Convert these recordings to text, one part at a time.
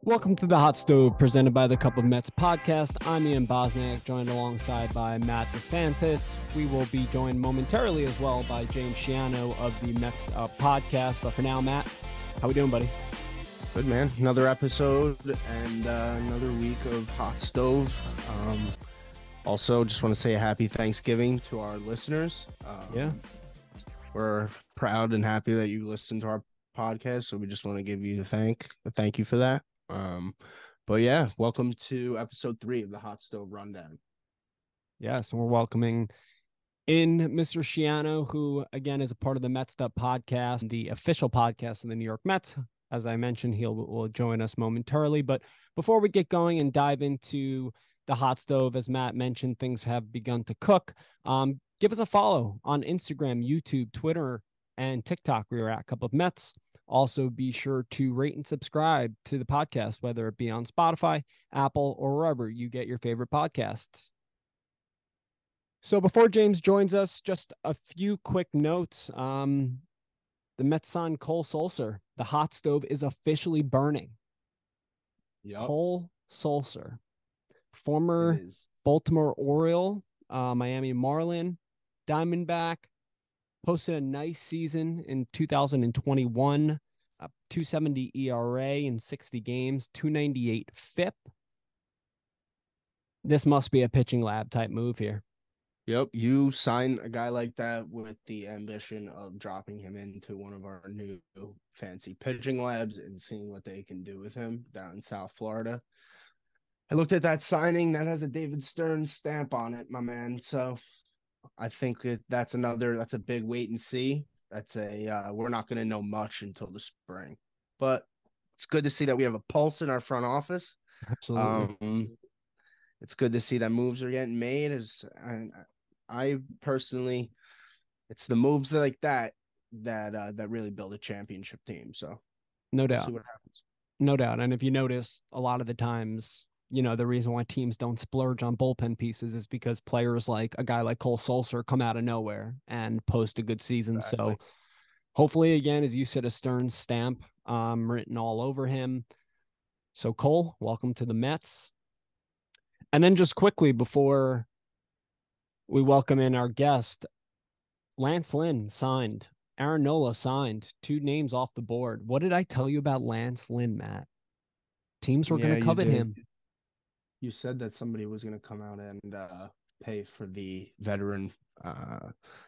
Welcome to the Hot Stove, presented by the Cup of Mets podcast. I'm Ian Bosniak, joined alongside by Matt DeSantis. We will be joined momentarily as well by James Schiano of the Mets'd podcast. But for now, Matt, how we doing, buddy? Good, man. Another episode and another week of Hot Stove. Also, just want to say a happy Thanksgiving to our listeners. We're proud and happy that you listen to our podcast, so we just want to give you a thank you for that. But yeah, welcome to episode 3 of the Hot Stove Rundown. Yes, we're welcoming in Mr. Schiano, who again is a part of the Mets'd podcast, the official podcast of the New York Mets. As I mentioned, will join us momentarily. But before we get going and dive into the Hot Stove, as Matt mentioned, things have begun to cook. Give us a follow on Instagram, YouTube, Twitter, and TikTok. We are at Cup of Mets. Also, be sure to rate and subscribe to the podcast, whether it be on Spotify, Apple, or wherever you get your favorite podcasts. So before James joins us, just a few quick notes. The Mets signed Cole Sulser. The Hot Stove is officially burning. Yep. Cole Sulser, former Baltimore Oriole, Miami Marlin, Diamondback, posted a nice season in 2021, 270 ERA in 60 games, 298 FIP. This must be a pitching lab type move here. Yep, you sign a guy like that with the ambition of dropping him into one of our new fancy pitching labs and seeing what they can do with him down in South Florida. I looked at that signing that has a David Stern stamp on it, my man. So I think that's a big wait and see. We're not going to know much until the spring, but it's good to see that we have a pulse in our front office. Absolutely. It's good to see that moves are getting made. I personally, it's the moves like that really build a championship team. So no doubt, we'll see what happens. No doubt. And if you notice, a lot of the times, the reason why teams don't splurge on bullpen pieces is because players like a guy like Cole Sulser come out of nowhere and post a good season. Exactly. So hopefully, again, as you said, a Stern stamp written all over him. So Cole, welcome to the Mets. And then just quickly before we welcome in our guest, Lance Lynn signed. Aaron Nola signed. 2 names off the board. What did I tell you about Lance Lynn, Matt? Teams were going to covet him. You said that somebody was going to come out and pay for the veteran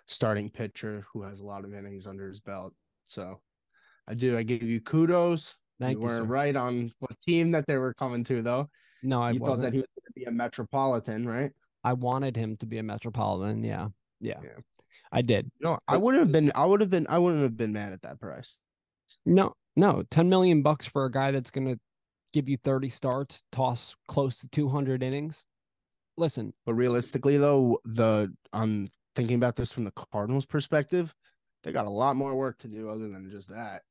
starting pitcher who has a lot of innings under his belt. So I give you kudos. Thank you, weren't sir. Right on what team that they were coming to, though. No, I wasn't. Thought that he was going to be a Metropolitan, right? I wanted him to be a Metropolitan. Yeah. I did. No, I wouldn't have been mad at that price. No, $10 million for a guy that's going to give you 30 starts, toss close to 200 innings. Listen, but realistically, though, I'm thinking about this from the Cardinals' perspective. They got a lot more work to do other than just that.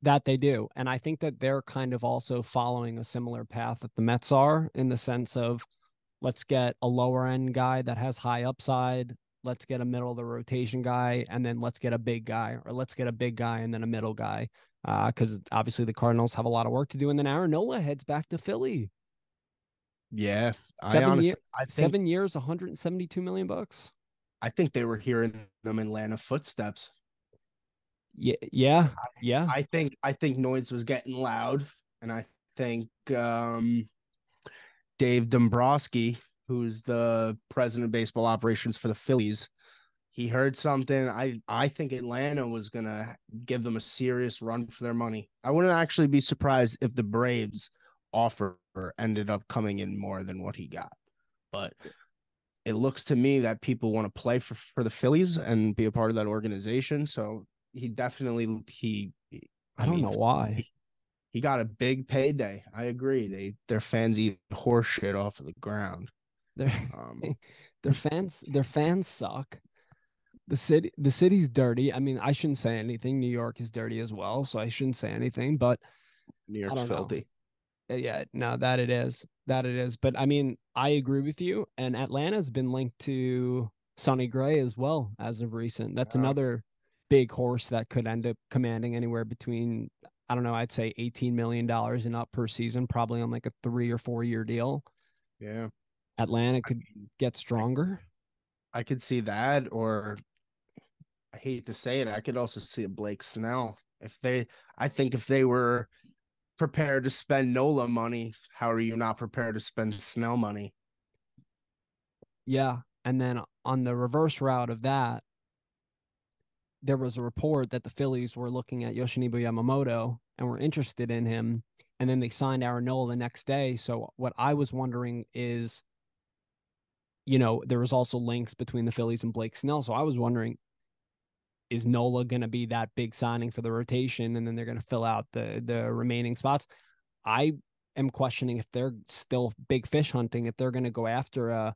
That they do. And I think that they're kind of also following a similar path that the Mets are, in the sense of, let's get a lower end guy that has high upside. Let's get a middle of the rotation guy, and then let's get a big guy, or let's get a big guy and then a middle guy. Because obviously the Cardinals have a lot of work to do. And then Aaron Nola heads back to Philly. Yeah. 7 years, $172 million. I think they were hearing them in Atlanta footsteps. Yeah. I think noise was getting loud, and I think Dave Dombrowski, who's the president of baseball operations for the Phillies, he heard something. I think Atlanta was going to give them a serious run for their money. I wouldn't actually be surprised if the Braves offer ended up coming in more than what he got. But it looks to me that people want to play for the Phillies and be a part of that organization. So he definitely, I don't know why. He got a big payday. I agree. Their fans eat horse shit off of the ground. Their fans suck. The city's dirty. I mean, I shouldn't say anything. New York is dirty as well, so I shouldn't say anything. But New York's filthy. Yeah, no, that it is. But I mean, I agree with you. And Atlanta's been linked to Sonny Gray as well as of recent. That's another big horse that could end up commanding anywhere between, I don't know, I'd say $18 million and up per season, probably on like a 3 or 4 year deal. Yeah. Atlanta I could mean, get stronger. I could see that, or I hate to say it, I could also see a Blake Snell. I think if they were prepared to spend Nola money, how are you not prepared to spend Snell money? Yeah. And then on the reverse route of that, there was a report that the Phillies were looking at Yoshinobu Yamamoto and were interested in him. And then they signed Aaron Nola the next day. So what I was wondering is, there was also links between the Phillies and Blake Snell. So I was wondering, is Nola going to be that big signing for the rotation? And then they're going to fill out the remaining spots. I am questioning if they're still big fish hunting, if they're going to go after a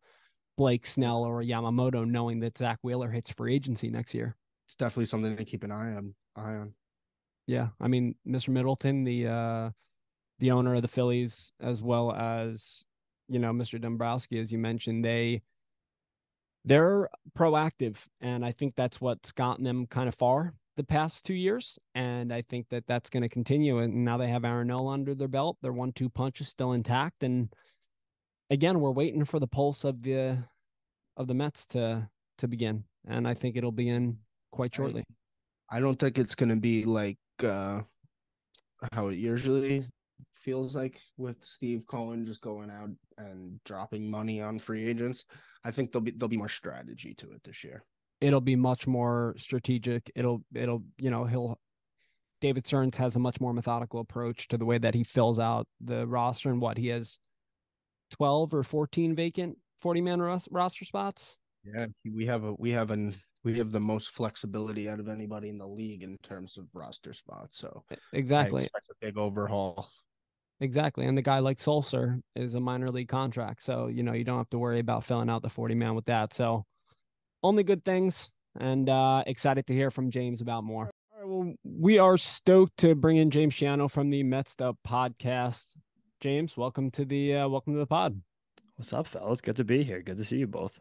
Blake Snell or a Yamamoto, knowing that Zach Wheeler hits free agency next year. It's definitely something to keep an eye on. Yeah, I mean, Mr. Middleton, the owner of the Phillies, as well as Mr. Dombrowski, as you mentioned, they're proactive, and I think that's what's gotten them kind of far the past 2 years, and I think that that's going to continue. And now they have Aaron Nola under their belt; their 1-2 punch is still intact, and again, we're waiting for the pulse of the Mets to begin, and I think it'll begin quite I shortly. I don't think it's gonna be like how it usually feels like with Steve Cohen just going out and dropping money on free agents. I think there'll be more strategy to it this year. It'll be much more strategic. He'll David Stearns has a much more methodical approach to the way that he fills out the roster, and what he has 12 or 14 vacant 40-man roster spots. Yeah, we have the most flexibility out of anybody in the league in terms of roster spots. So I Exactly. expect a big overhaul. Exactly. And the guy like Sulcer is a minor league contract. So, you don't have to worry about filling out the 40-man with that. So only good things, and excited to hear from James about more. All right, well, we are stoked to bring in James Schiano from the Mets'd podcast. James, welcome to the pod. What's up, fellas? Good to be here. Good to see you both.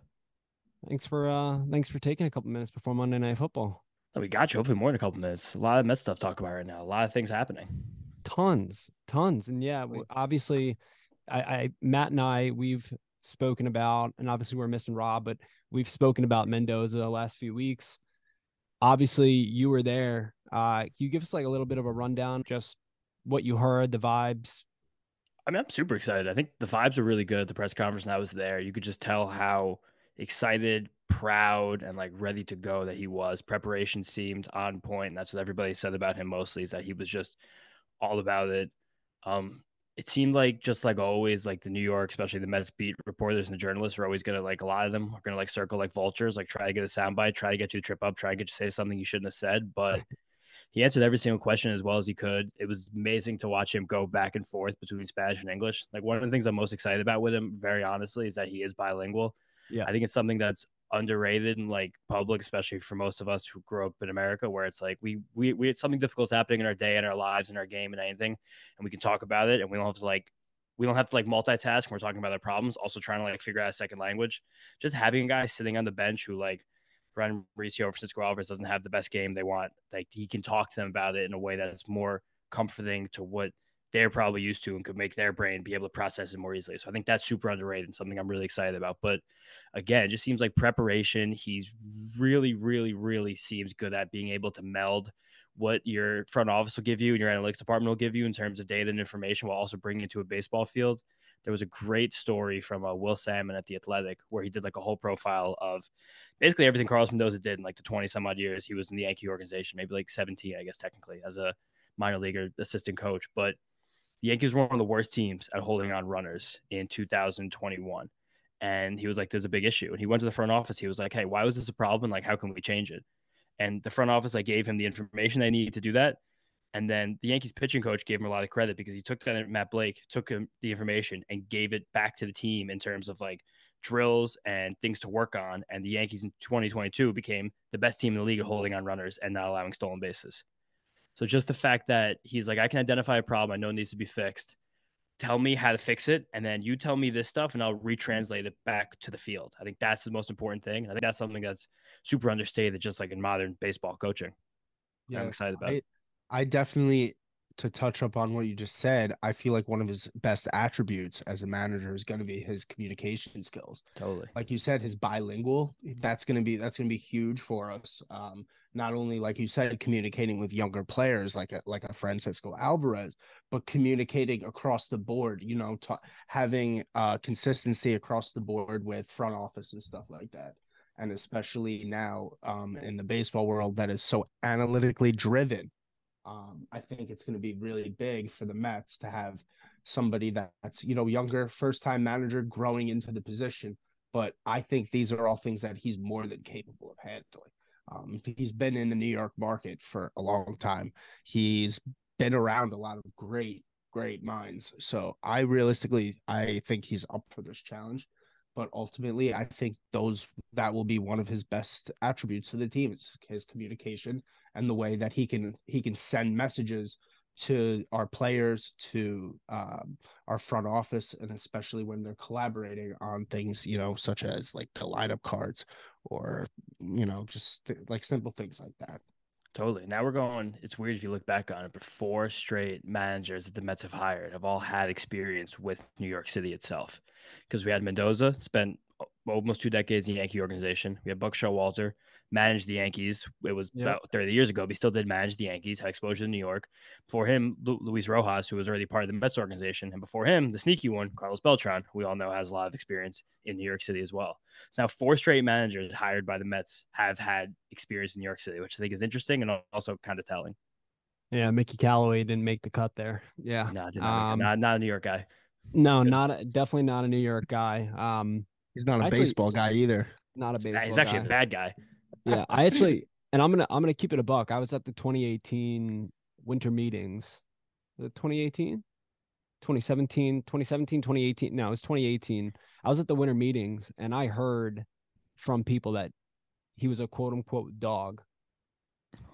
Thanks for taking a couple minutes before Monday Night Football. Oh, we got you. Hopefully more than a couple minutes. A lot of Mets stuff to talk about right now. A lot of things happening. Tons, and yeah, obviously, Matt and we've spoken about, and obviously we're missing Rob, but we've spoken about Mendoza the last few weeks. Obviously, you were there. Can you give us like a little bit of a rundown, just what you heard, the vibes? I mean, I'm super excited. I think the vibes were really good at the press conference, and I was there. You could just tell how excited, proud, and like ready to go that he was. Preparation seemed on point, and that's what everybody said about him mostly, is that he was just all about it. Um, it seemed like, just like always, like the New York, especially the Mets beat reporters and the journalists are always gonna, like, a lot of them are gonna like circle like vultures, like try to get a soundbite, try to get you to trip up, try to get you to say something you shouldn't have said. But he answered every single question as well as he could. It was amazing to watch him go back and forth between Spanish and English. Like, one of the things I'm most excited about with him, very honestly, is that he is bilingual. Yeah, I think it's something that's underrated in like public, especially for most of us who grew up in America, where it's like we had something difficult happening in our day, in our lives, in our game, and anything, and we can talk about it, and we don't have to multitask when we're talking about our problems. Also trying to like figure out a second language. Just having a guy sitting on the bench who, like, Brian Mauricio or Francisco Alvarez doesn't have the best game they want, like, he can talk to them about it in a way that's more comforting to what they're probably used to and could make their brain be able to process it more easily. So I think that's super underrated and something I'm really excited about. But again, it just seems like preparation. He's really, really, really seems good at being able to meld what your front office will give you and your analytics department will give you in terms of data and information while also bringing it to a baseball field. There was a great story from Will Salmon at The Athletic where he did like a whole profile of basically everything Carlos Mendoza did in like the 20 some odd years he was in the Yankee organization, maybe like 17, I guess, technically, as a minor leaguer assistant coach. But the Yankees were one of the worst teams at holding on runners in 2021. And he was like, there's a big issue. And he went to the front office. He was like, hey, why was this a problem? Like, how can we change it? And the front office, like, gave him the information they needed to do that. And then the Yankees pitching coach gave him a lot of credit because he took Matt Blake, took him the information and gave it back to the team in terms of like drills and things to work on. And the Yankees in 2022 became the best team in the league at holding on runners and not allowing stolen bases. So just the fact that he's like, I can identify a problem I know needs to be fixed. Tell me how to fix it, and then you tell me this stuff, and I'll retranslate it back to the field. I think that's the most important thing. And I think that's something that's super understated, just like in modern baseball coaching. I'm Yeah, excited about I it. I definitely to touch up on what you just said, I feel like one of his best attributes as a manager is going to be his communication skills. Totally. Like you said, his bilingual, that's going to be huge for us. Not only, like you said, communicating with younger players like a Francisco Alvarez, but communicating across the board, having consistency across the board with front office and stuff like that. And especially now in the baseball world that is so analytically driven, I think it's going to be really big for the Mets to have somebody that's, younger, first time manager growing into the position. But I think these are all things that he's more than capable of handling. He's been in the New York market for a long time. He's been around a lot of great minds. So I think he's up for this challenge. But ultimately, I think that will be one of his best attributes to the team is his communication and the way that he can send messages to our players, to our front office, and especially when they're collaborating on things, such as like the lineup cards or, just like simple things like that. Totally. Now we're going, it's weird if you look back on it, but 4 straight managers that the Mets have hired have all had experience with New York City itself. Because we had Mendoza, spent almost 2 decades in the Yankee organization. We had Buck Showalter, managed the Yankees. It was about 30 years ago, but he still did manage the Yankees, had exposure to New York. Before him, Luis Rojas, who was already part of the Mets organization. And before him, the sneaky one, Carlos Beltran, who we all know has a lot of experience in New York City as well. So now 4 straight managers hired by the Mets have had experience in New York City, which I think is interesting and also kind of telling. Yeah, Mickey Callaway didn't make the cut there. Yeah. No, not a New York guy. No, definitely not a New York guy. He's not a baseball guy either. Not a baseball He's actually guy. a bad guy. Yeah, I actually, and I'm gonna keep it a buck. I was at the 2018 winter meetings. The 2018, 2017, 2018. No, it was 2018. I was at the winter meetings and I heard from people that he was a quote unquote dog.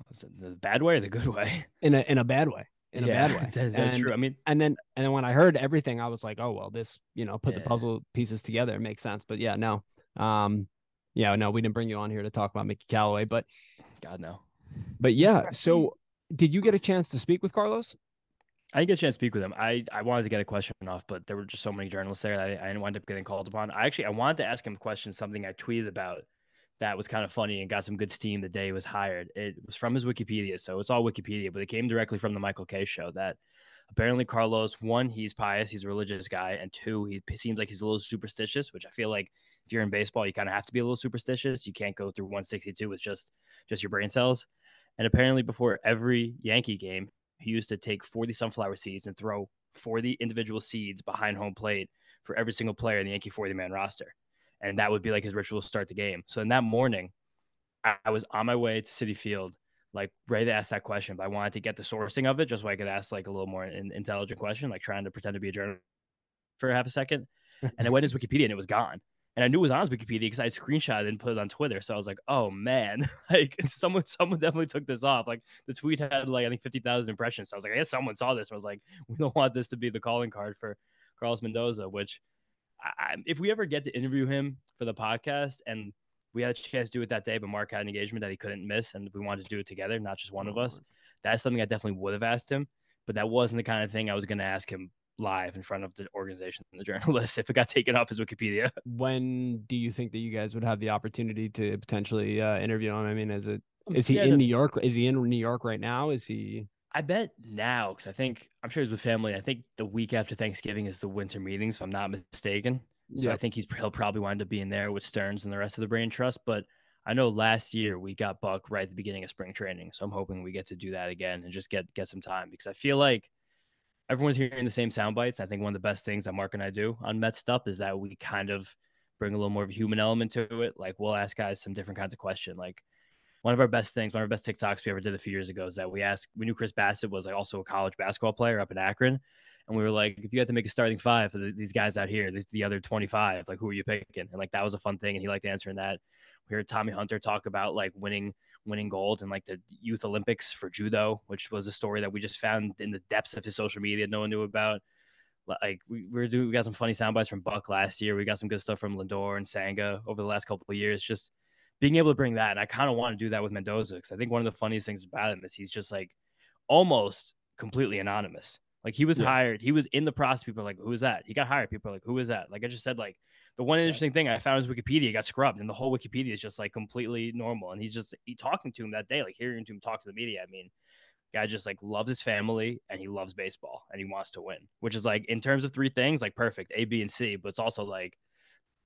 Was it the bad way or the good way? In a bad way. In a bad way. That's true. I mean, and then when I heard everything, I was like, oh well, this, put the puzzle pieces together. It makes sense. But yeah, no. No, we didn't bring you on here to talk about Mickey Callaway, but God no. But yeah, so did you get a chance to speak with Carlos? I didn't get a chance to speak with him. I wanted to get a question off, but there were just so many journalists there that I didn't wind up getting called upon. I wanted to ask him a question, something I tweeted about that was kind of funny and got some good steam the day he was hired. It was from his Wikipedia, so it's all Wikipedia, but it came directly from the Michael Kay show that apparently Carlos, 1, he's pious, he's a religious guy, and 2, he seems like he's a little superstitious, which I feel like if you're in baseball, you kind of have to be a little superstitious. You can't go through 162 with just your brain cells. And apparently before every Yankee game, he used to take 40 sunflower seeds and throw 40 individual seeds behind home plate for every single player in the Yankee 40-man roster. And that would be like his ritual to start the game. So in that morning, I was on my way to Citi Field, like ready to ask that question, but I wanted to get the sourcing of it just so I could ask like a little more intelligent question, like trying to pretend to be a journalist for half a second. And I went to his Wikipedia and it was gone. And I knew it was on his Wikipedia because I screenshot it and put it on Twitter. So I was like, oh man, like someone definitely took this off. Like the tweet had like, I think 50,000 impressions. So I was like, I guess someone saw this. I was like, we don't want this to be the calling card for Carlos Mendoza, which if we ever get to interview him for the podcast, and we had a chance to do it that day, but Mark had an engagement that he couldn't miss and we wanted to do it together, not just one of us. That's something I definitely would have asked him, but that wasn't the kind of thing I was going to ask him live in front of the organization and the journalists if it got taken off his Wikipedia. When do you think that you guys would have the opportunity to potentially interview him? I mean, is he in New York? Is he in New York right now? Is he? I bet now, because I'm sure he's with family. I think the week after Thanksgiving is the winter meetings, if I'm not mistaken. So I think he'll probably wind up being there with Stearns and the rest of the Brain Trust. But I know last year we got Buck right at the beginning of spring training. So I'm hoping we get to do that again and just get some time, because I feel like everyone's hearing the same sound bites. I think one of the best things that Mark and I do on Mets'd is that we kind of bring a little more of a human element to it. Like we'll ask guys some different kinds of questions. Like one of our best TikToks we ever did a few years ago is that we knew Chris Bassett was like also a college basketball player up in Akron. And we were like, if you had to make a starting 5 for these guys out here, the other 25, like who are you picking? And like that was a fun thing. And he liked answering that. We heard Tommy Hunter talk about like winning gold and like the youth Olympics for judo, which was a story that we just found in the depths of his social media no one knew about. Like we got some funny sound bites from Buck last year. We got some good stuff from Lindor and Sanga over the last couple of years. Just being able to bring that. And I kind of want to do that with Mendoza, because I think one of the funniest things about him is he's just like almost completely anonymous. Like he was hired, he was in the process. People are like, who is that? He got hired. People are like, who is that? Like I just said, like the one interesting thing I found is Wikipedia got scrubbed, and the whole Wikipedia is just like completely normal. And he talking to him that day, like hearing to him talk to the media. I mean, guy just like loves his family and he loves baseball and he wants to win, which is like in terms of three things, like perfect A, B, and C. But it's also like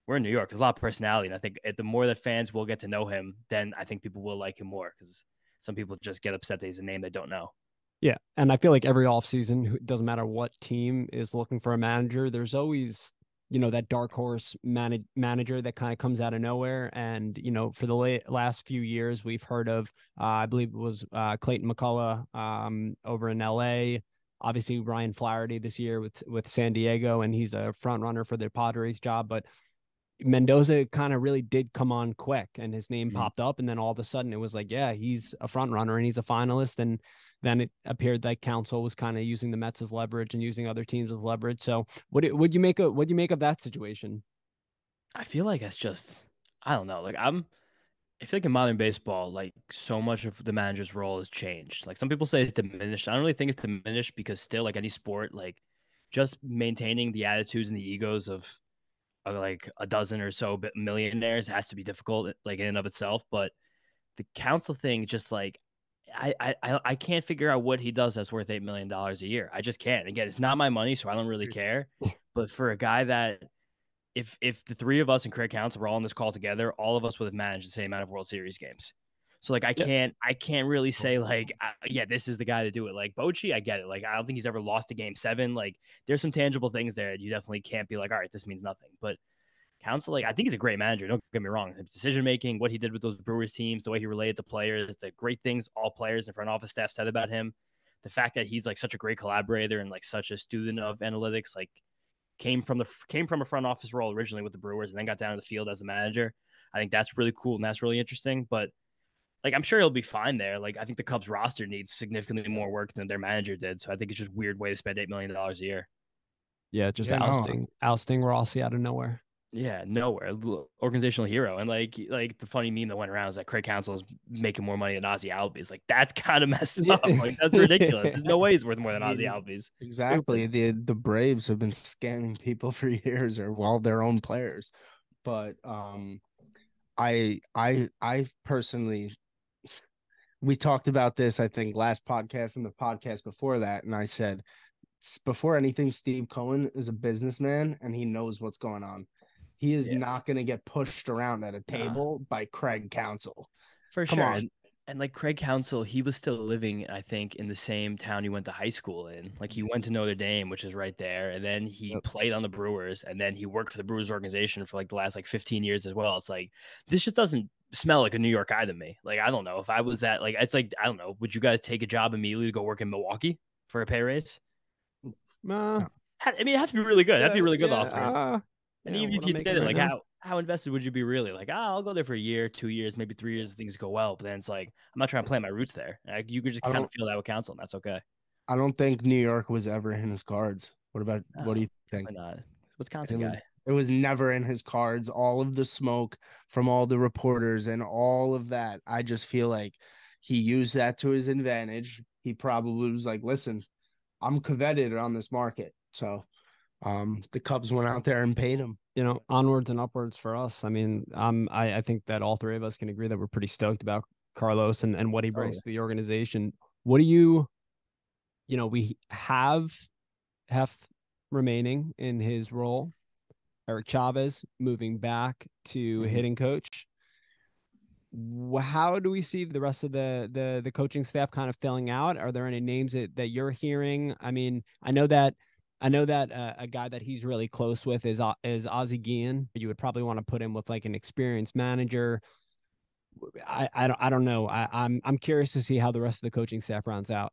we're in New York. There's a lot of personality, and I think the more that fans will get to know him, then I think people will like him more because some people just get upset that he's a name they don't know. Yeah, and I feel like every offseason, it doesn't matter what team is looking for a manager, there's always, that dark horse manager that kind of comes out of nowhere. And, for the last few years, we've heard of, I believe it was Clayton McCullough over in LA. Obviously, Ryan Flaherty this year with San Diego, and he's a front runner for the Padres job. But Mendoza kind of really did come on quick, and his name popped up, and then all of a sudden it was like, yeah, he's a front runner and he's a finalist. And then it appeared that Council was kind of using the Mets as leverage and using other teams as leverage. So what you make of that situation? I feel like it's just I don't know. I feel like in modern baseball, like so much of the manager's role has changed. Like some people say it's diminished. I don't really think it's diminished because still, like any sport, like just maintaining the attitudes and the egos of like a dozen or so millionaires has to be difficult, like in and of itself. But the council thing, just like I can't figure out what he does that's worth $8 million a year. I just can't. Again, it's not my money, so I don't really care. But for a guy that if the three of us and Craig Counsell were all on this call together, all of us would have managed the same amount of World Series games. So like I can't really say like yeah, this is the guy to do it. Like Bochy, I get it. Like I don't think he's ever lost a game 7. Like there's some tangible things there. You definitely can't be like, all right, this means nothing. But Counsell, like I think he's a great manager. Don't get me wrong. His decision making, what he did with those Brewers teams, the way he related to players, the great things all players and front office staff said about him, the fact that he's like such a great collaborator and like such a student of analytics, like came from a front office role originally with the Brewers and then got down to the field as a manager. I think that's really cool and that's really interesting. But like I'm sure he'll be fine there. Like I think the Cubs roster needs significantly more work than their manager did. So I think it's just a weird way to spend $8 million a year. Yeah, just ousting Rossi out of nowhere. Yeah, nowhere. Organizational hero. And like the funny meme that went around is that Craig Counsell is making more money than Ozzy Albies. Like that's kind of messed up. Like that's ridiculous. There's no way he's worth more than Ozzy Albies. Exactly. Stupid. The Braves have been scanning people for years, or their own players. But I personally, we talked about this, I think, last podcast and the podcast before that, and I said before anything, Steve Cohen is a businessman and he knows what's going on. He is not going to get pushed around at a table by Craig Counsell. For Come sure. On. And like Craig Counsell, he was still living, I think, in the same town he went to high school in. Like he went to Notre Dame, which is right there. And then he played on the Brewers. And then he worked for the Brewers organization for like the last like 15 years as well. It's like, this just doesn't smell like a New York guy to me. Like, I don't know if I was that, like, it's like, I don't know. Would you guys take a job immediately to go work in Milwaukee for a pay raise? No. I mean, it has to be really good. It'd have to be really good offer. And even if you did it, like how invested would you be really? Like, I'll go there for a year, 2 years, maybe 3 years if things go well. But then it's like, I'm not trying to plant my roots there. Like, you could just kind of feel that with Counsell, and that's okay. I don't think New York was ever in his cards. What do you think? Not. Wisconsin guy. It was never in his cards. All of the smoke from all the reporters and all of that. I just feel like he used that to his advantage. He probably was like, listen, I'm coveted on this market. So the Cubs went out there and paid him. Onwards and upwards for us. I mean, I think that all three of us can agree that we're pretty stoked about Carlos and what he brings to the organization. What do we have Hef remaining in his role. Eric Chavez moving back to hitting coach. How do we see the rest of the coaching staff kind of filling out? Are there any names that you're hearing? I mean, I know that a guy that he's really close with is Ozzie Guillen. You would probably want to put him with like an experienced manager. I don't know. I'm curious to see how the rest of the coaching staff rounds out.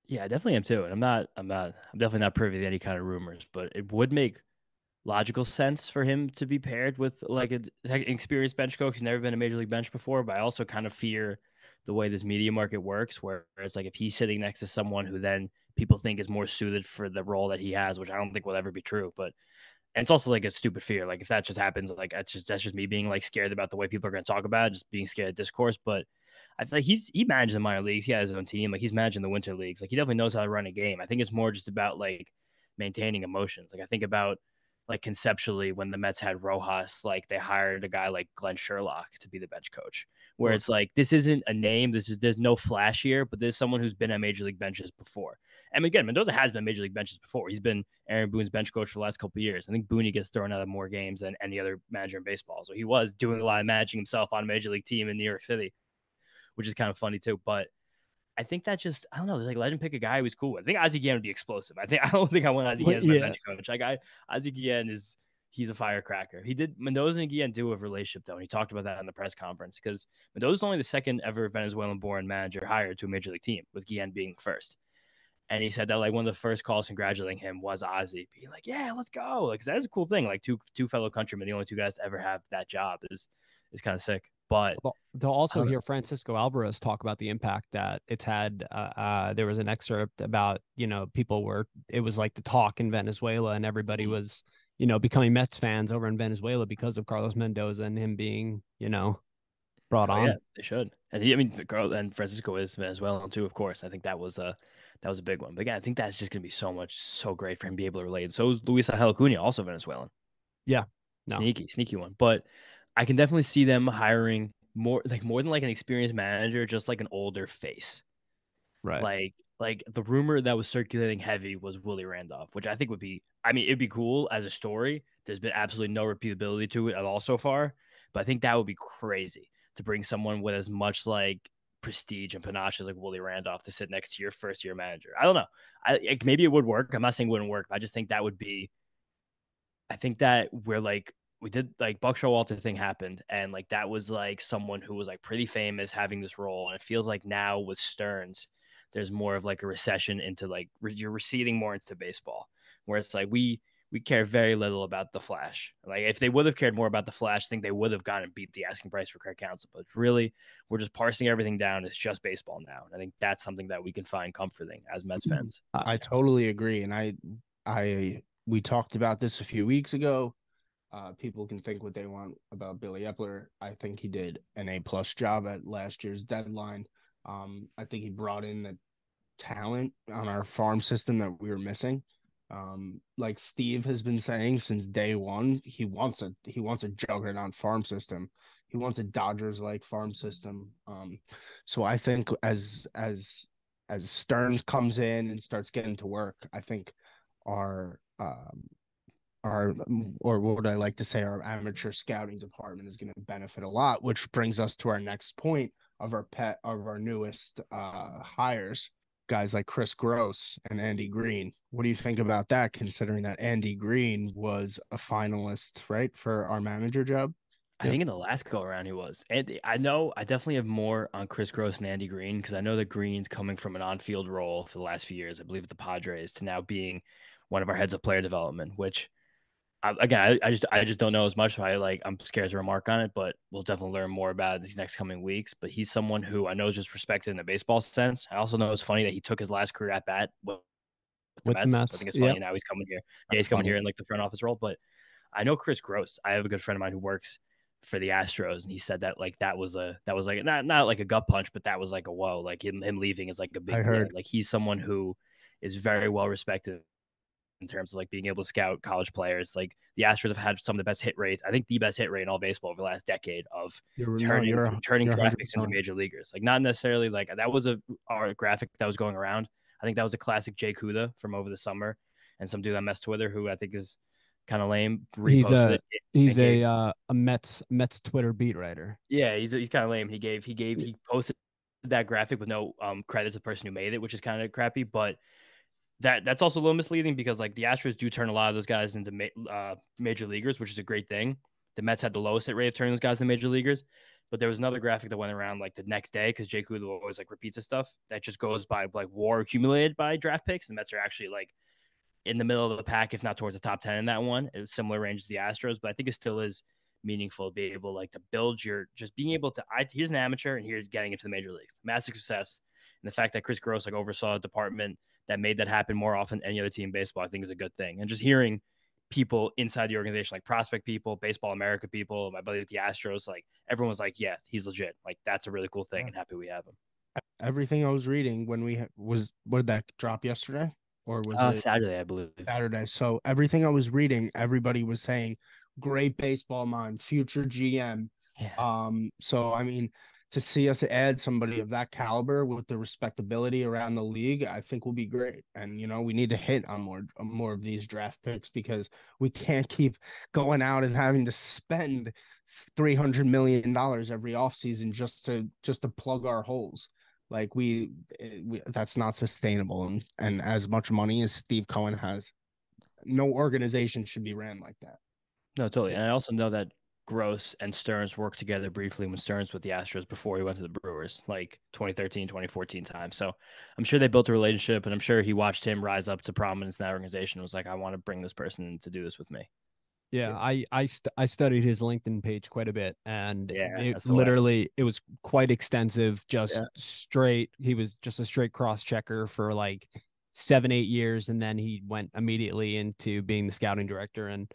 Yeah, I definitely am too. And I'm definitely not privy to any kind of rumors, but it would make logical sense for him to be paired with like an experienced bench coach. He's never been a major league bench before, but I also kind of fear the way this media market works, where it's like if he's sitting next to someone who then people think is more suited for the role that he has, which I don't think will ever be true. But and it's also like a stupid fear. Like if that just happens, like that's just me being like scared about the way people are going to talk about it, just being scared of discourse. But I feel like he managed the minor leagues. He had his own team. Like he's managing the winter leagues. Like he definitely knows how to run a game. I think it's more just about like maintaining emotions. Like I think about like conceptually when the Mets had Rojas, like they hired a guy like Glenn Sherlock to be the bench coach, where it's like this isn't a name. There's no flash here, but there's someone who's been at major league benches before. And again, Mendoza has been major league benches before. He's been Aaron Boone's bench coach for the last couple of years. I think Boone gets thrown out of more games than any other manager in baseball. So he was doing a lot of managing himself on a major league team in New York City, which is kind of funny too. But I think that just I don't know. Like let him pick a guy who's cool. I think Ozzie Guillen would be explosive. I don't think I want Ozzie Guillen as my bench coach. Like Ozzie Guillen he's a firecracker. He did Mendoza and Guillen do a relationship though, and he talked about that in the press conference because Mendoza's only the second ever Venezuelan-born manager hired to a major league team, with Guillen being first. And he said that like one of the first calls congratulating him was Ozzie being like, "Yeah, let's go!" Like that's a cool thing. Like two fellow countrymen, the only two guys to ever have that job is kind of sick. But they'll also hear Francisco Alvarez talk about the impact that it's had. There was an excerpt about, people were, it was like the talk in Venezuela and everybody was, becoming Mets fans over in Venezuela because of Carlos Mendoza and him being, brought on. Yeah, they should. And Francisco is Venezuelan too, of course. I think that was a big one. But again, I think that's just going to be so great for him to be able to relate. So is Luis Angel Acuna, also Venezuelan. Yeah. No. Sneaky one. But I can definitely see them hiring more than like an experienced manager, just like an older face. Right. Like the rumor that was circulating heavy was Willie Randolph, which I think it'd be cool as a story. There's been absolutely no repeatability to it at all so far, but I think that would be crazy to bring someone with as much like prestige and panache as like Willie Randolph to sit next to your first year manager. I don't know. Maybe it would work. I'm not saying it wouldn't work, but I just think that would be. I think that we did like Buck Showalter thing happened, and like that was like someone who was like pretty famous having this role, and it feels like now with Stearns, there's more of like a recession into like you're receding more into baseball, where it's like we care very little about the flash. Like if they would have cared more about the flash, I think they would have gone and beat the asking price for Craig Counsell. But really, we're just parsing everything down. It's just baseball now, and I think that's something that we can find comforting as Mets fans. I totally agree, and we talked about this a few weeks ago. People can think what they want about Billy Epler. I think he did an A+ job at last year's deadline. I think he brought in the talent on our farm system that we were missing. Like Steve has been saying since day one, he wants a juggernaut farm system. He wants a Dodgers-like farm system. So I think as Stearns comes in and starts getting to work, I think our or what I like to say, our amateur scouting department is going to benefit a lot, which brings us to our next point of our newest hires, guys like Chris Gross and Andy Green. What do you think about that, considering that Andy Green was a finalist, right, for our manager job? I think in the last go around he was. And I know I definitely have more on Chris Gross and Andy Green because I know that Green's coming from an on-field role for the last few years, I believe with the Padres, to now being one of our heads of player development, which I just don't know as much. So I'm scared to remark on it, but we'll definitely learn more about it these next coming weeks. But he's someone who I know is just respected in a baseball sense. I also know it's funny that he took his last career at bat with the Mets. So I think it's funny now he's coming here. Yeah, he's coming here in like the front office role. But I know Chris Gross. I have a good friend of mine who works for the Astros, and he said that like that was like not like a gut punch, but that was like a whoa. Like him leaving is like a big deal. Like he's someone who is very well respected in terms of like being able to scout college players. Like the Astros have had some of the best hit rates, I think the best hit rate in all baseball over the last decade of turning draft picks into major leaguers. Like not necessarily like that was our graphic that was going around. I think that was a classic Jay Kuda from over the summer and some dude on Mets Twitter who I think is kind of lame. He's a Mets Twitter beat writer. Yeah, he's kind of lame. He posted that graphic with no credit to the person who made it, which is kind of crappy, but that's also a little misleading because like the Astros do turn a lot of those guys into major leaguers, which is a great thing. The Mets had the lowest hit rate of turning those guys into major leaguers, but there was another graphic that went around like the next day because Jay Kudo always like repeats his stuff that just goes by like WAR accumulated by draft picks. The Mets are actually like in the middle of the pack, if not towards the top 10 in that one. It's similar range as the Astros, but I think it still is meaningful to be able like to build just being able to here's an amateur and here's getting into the major leagues. Massive success. And the fact that Chris Gross like oversaw a department that made that happen more often than any other team in baseball, I think is a good thing. And just hearing people inside the organization, like prospect people, Baseball America people, my buddy with the Astros, like everyone was like, yeah, he's legit. Like that's a really cool thing, and happy we have him. Everything I was reading when what did that drop yesterday, or was it Saturday, I believe. Saturday? So everything I was reading, everybody was saying great baseball mind, future GM. Yeah. So I mean, to see us add somebody of that caliber with the respectability around the league, I think will be great. And we need to hit on more of these draft picks, because we can't keep going out and having to spend $300 million every offseason just to plug our holes. Like that's not sustainable. And as much money as Steve Cohen has, no organization should be ran like that. No, totally. And I also know that Gross and Stearns worked together briefly when Stearns with the Astros before he went to the Brewers, like 2013, 2014 time. So I'm sure they built a relationship, and I'm sure he watched him rise up to prominence in that organization and was like, I want to bring this person to do this with me. Yeah, I studied his LinkedIn page quite a bit, and Yeah, that's the way. literally it was quite extensive. Just Yeah. straight, he was just a straight cross checker for like 7, 8 years, and then he went immediately into being the scouting director. And